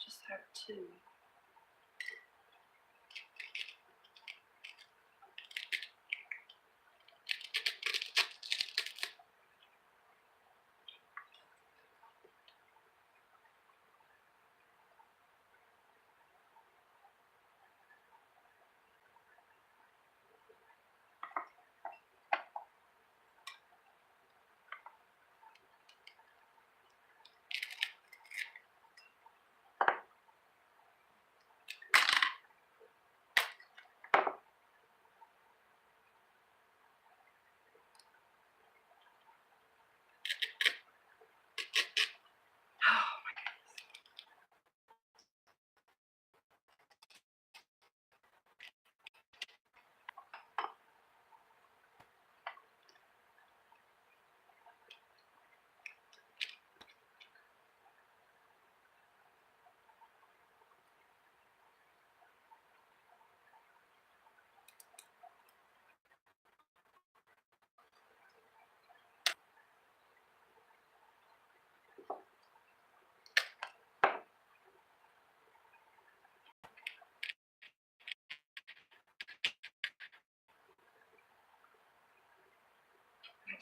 Just have two.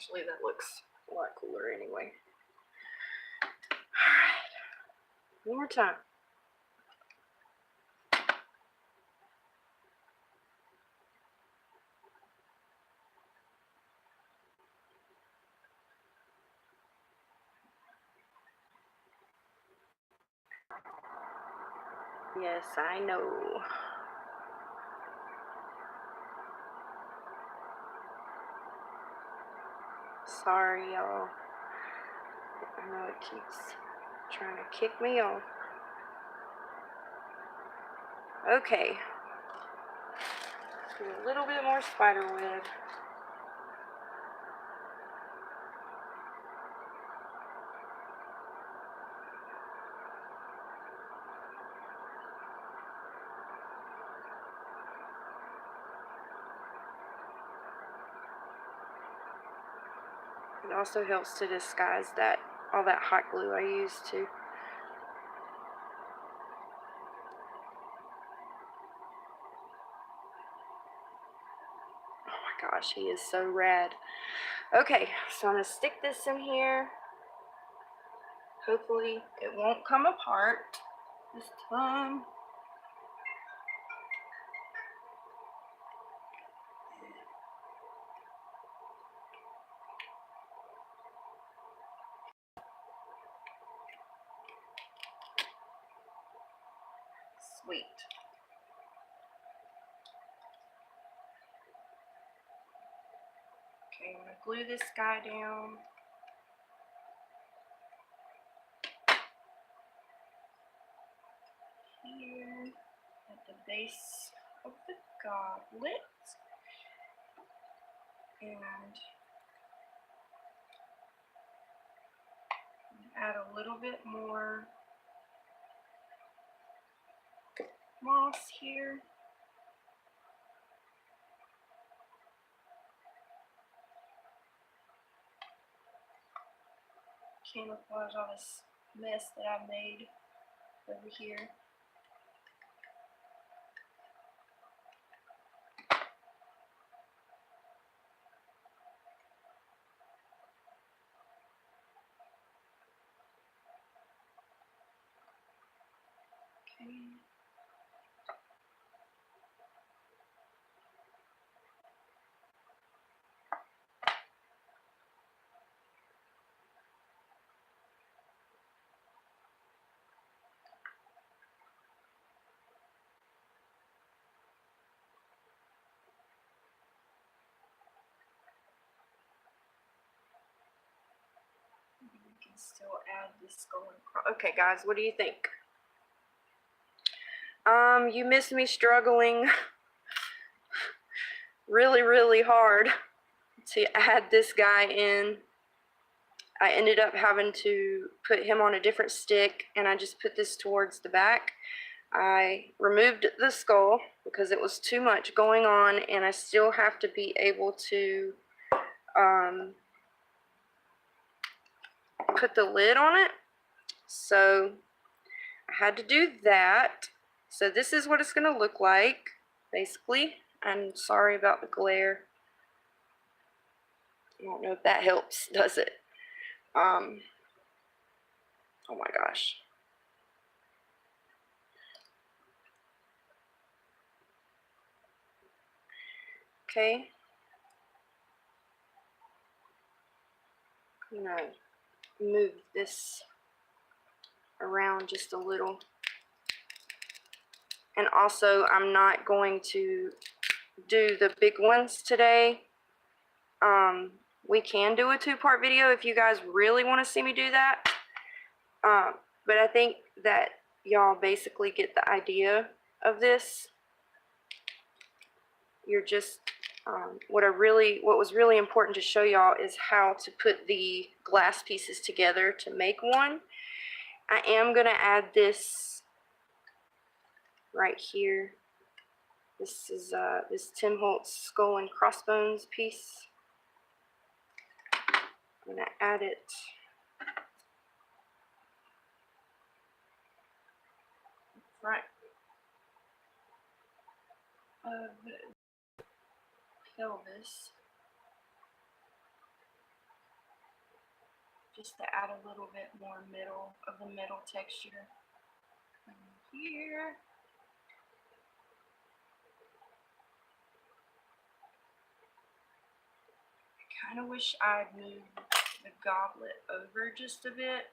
Actually, that looks a lot cooler anyway. Alright, one more time. Yes, I know. Sorry, y'all. I know it keeps trying to kick me off. Okay. Do a little bit more spider web. It also helps to disguise that all that hot glue I used too. Oh my gosh, he is so rad. Okay, so I'm gonna stick this in here. Hopefully it won't come apart this time. Sweet. Okay, I'm gonna glue this guy down. Here at the base of the goblet. And add a little bit more moss here. Camouflage all this mess that I made over here. Okay. You can still add this going across. Okay, guys, what do you think? You missed me struggling really hard to add this guy in. I ended up having to put him on a different stick, and I just put this towards the back. I removed the skull because it was too much going on, and I still have to be able to put the lid on it. So I had to do that. So this is what it's going to look like, basically. I'm sorry about the glare. I don't know if that helps, does it? Oh my gosh. Okay. I'm going to move this around just a little. And also, I'm not going to do the big ones today. We can do a two-part video if you guys really want to see me do that. But I think that y'all basically get the idea of this. You're just, what was really important to show y'all is how to put the glass pieces together to make one. I am going to add this right here. This is this Tim Holtz skull and crossbones piece. I'm going to add it right of the pelvis. just to add a little bit more of the middle texture here. I kind of wish I'd moved the goblet over just a bit,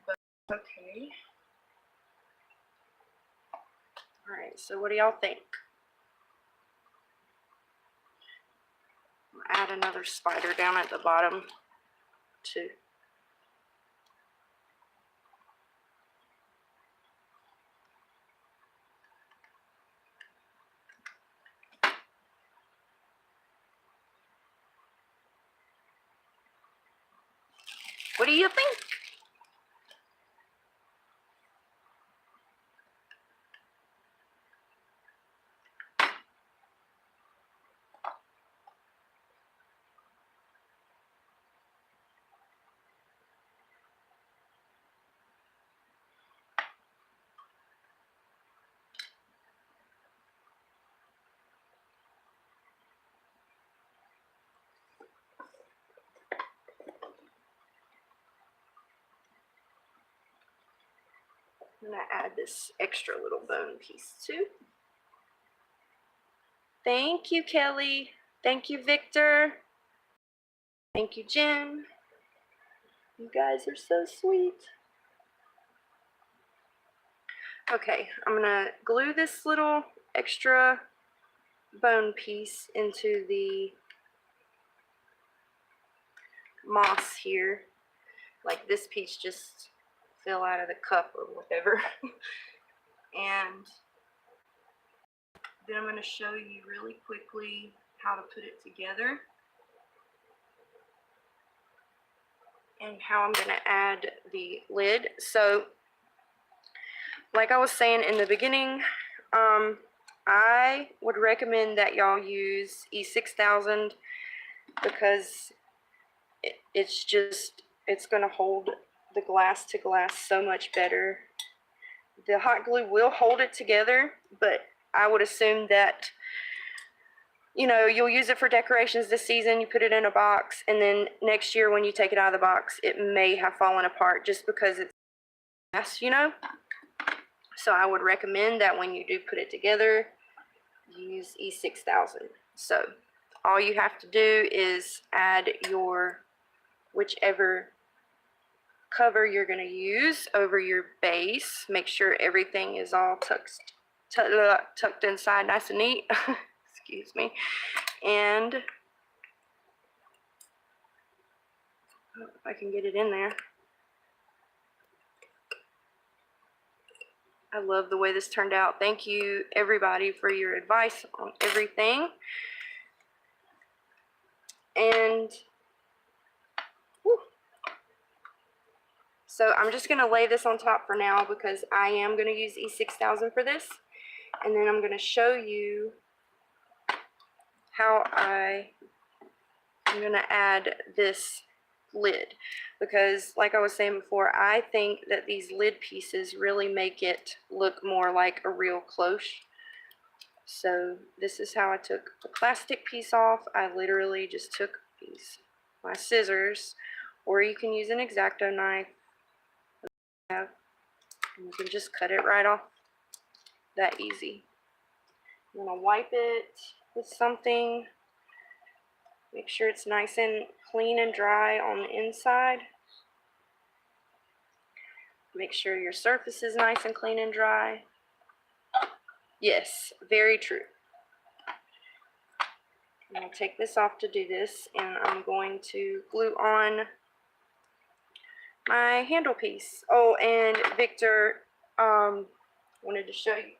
but okay. Alright, so what do y'all think? I'll add another spider down at the bottom too. What do you think? I'm going to add this extra little bone piece too. Thank you, Kelly. Thank you, Victor. Thank you, Jen. You guys are so sweet. Okay, I'm going to glue this little extra bone piece into the moss here. Like this piece just fell out of the cup or whatever. And then I'm going to show you really quickly how to put it together and how I'm going to add the lid. So like I was saying in the beginning, I would recommend that y'all use E6000 because it's going to hold the glass to glass so much better. The hot glue will hold it together, but I would assume that, you know, you'll use it for decorations this season, you put it in a box, and then next year when you take it out of the box, it may have fallen apart just because it's glass, you know? So I would recommend that when you do put it together, use E6000. So all you have to do is add your whichever cover you're going to use over your base. Make sure everything is all tucked inside nice and neat. Excuse me. And if I can get it in there. I love the way this turned out. Thank you everybody for your advice on everything. And whew. So I'm just going to lay this on top for now because I am going to use E6000 for this. And then I'm going to show you how I'm going to add this lid. Because like I was saying before, I think that these lid pieces really make it look more like a real cloche. So this is how I took the plastic piece off. I literally just took my scissors, or you can use an X-Acto knife. And you can just cut it right off. That easy. I'm going to wipe it with something. Make sure it's nice and clean and dry on the inside. Make sure your surface is nice and clean and dry. Yes, very true. I'm going to take this off to do this, and I'm going to glue on my handle piece. Oh, and Victor wanted to show you.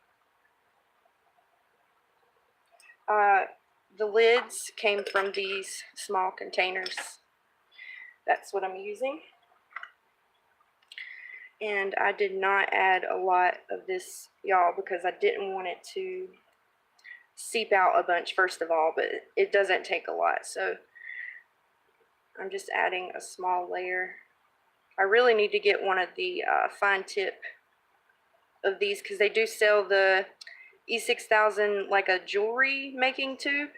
The lids came from these small containers. That's what I'm using. And I did not add a lot of this, y'all, because I didn't want it to seep out a bunch, first of all, but it doesn't take a lot. So I'm just adding a small layer. I really need to get one of the fine tip of these because they do sell the E6000 like a jewelry making tube,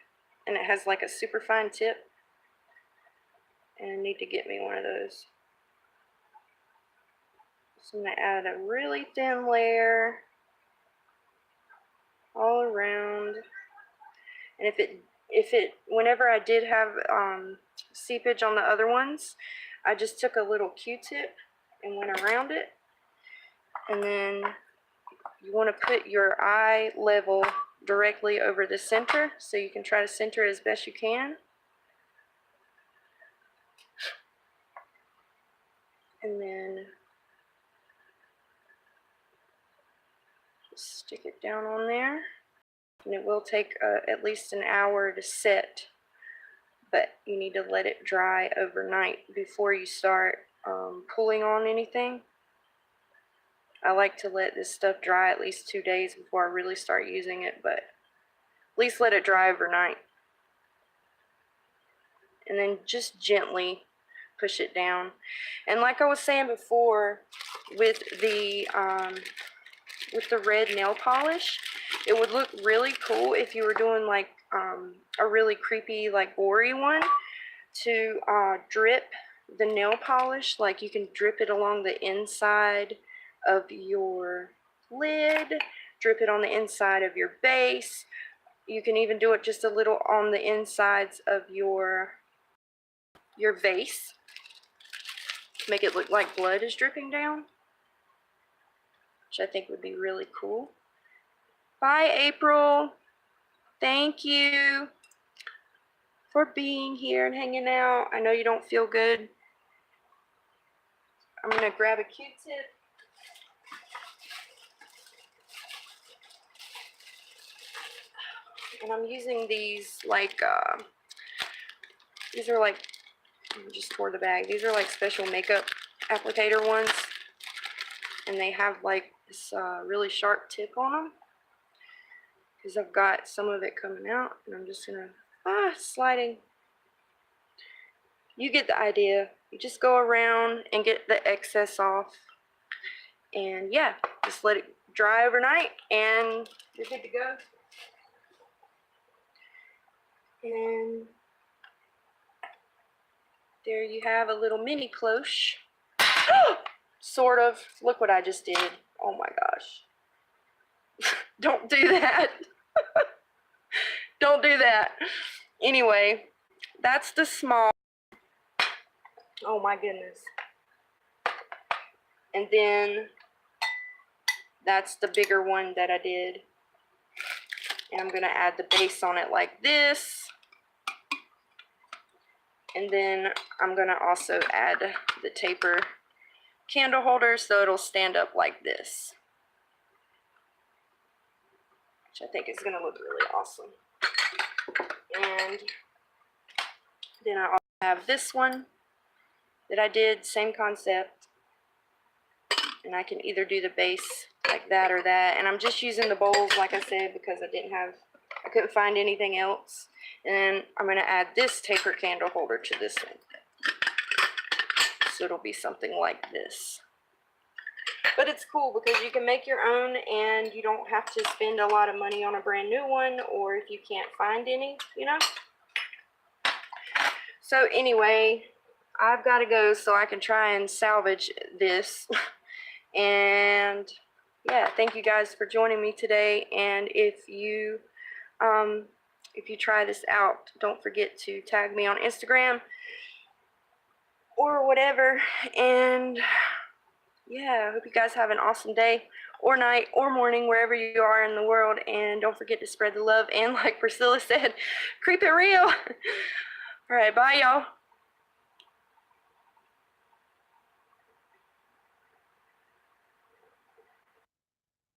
and it has like a super fine tip. and I need to get me one of those. So I'm going to add a really thin layer all around. And whenever I did have seepage on the other ones, I just took a little Q-tip and went around it. And then you want to put your eye level directly over the center, so you can try to center as best you can. And then just stick it down on there. And it will take at least an hour to set, but you need to let it dry overnight before you start pulling on anything. I like to let this stuff dry at least 2 days before I really start using it, but at least let it dry overnight. And then just gently push it down. And like I was saying before, with the red nail polish, it would look really cool if you were doing like a really creepy, like gory one, to drip the nail polish. Like you can drip it along the inside of your lid, drip it on the inside of your base. You can even do it just a little on the insides of your vase. Make it look like blood is dripping down, which I think would be really cool. Bye, April. Thank you for being here and hanging out. I know you don't feel good. I'm going to grab a Q-tip. And I'm using these like, these are like, I just tore the bag. These are like special makeup applicator ones. And they have like this really sharp tip on them. Because I've got some of it coming out. And I'm just going to, sliding. You get the idea. You just go around and get the excess off. And yeah, just let it dry overnight and you're good to go. And there you have a little mini cloche. Sort of. Look what I just did. Oh my gosh. Don't do that. Don't do that. Anyway, that's the small. Oh my goodness. And then that's the bigger one that I did. And I'm going to add the base on it like this. And then I'm going to also add the taper candle holder so it'll stand up like this. Which I think is going to look really awesome. And then I also have this one that I did, same concept. And I can either do the base like that or that. And I'm just using the bowls, like I said, because I couldn't find anything else. And then I'm going to add this taper candle holder to this one. So it'll be something like this. But it's cool because you can make your own and you don't have to spend a lot of money on a brand new one, or if you can't find any, you know. So anyway, I've got to go so I can try and salvage this. And yeah, thank you guys for joining me today. And if you try this out, don't forget to tag me on Instagram or whatever. And yeah, I hope you guys have an awesome day or night or morning, wherever you are in the world. And don't forget to spread the love. And like Priscilla said, creep it real. All right, bye, y'all.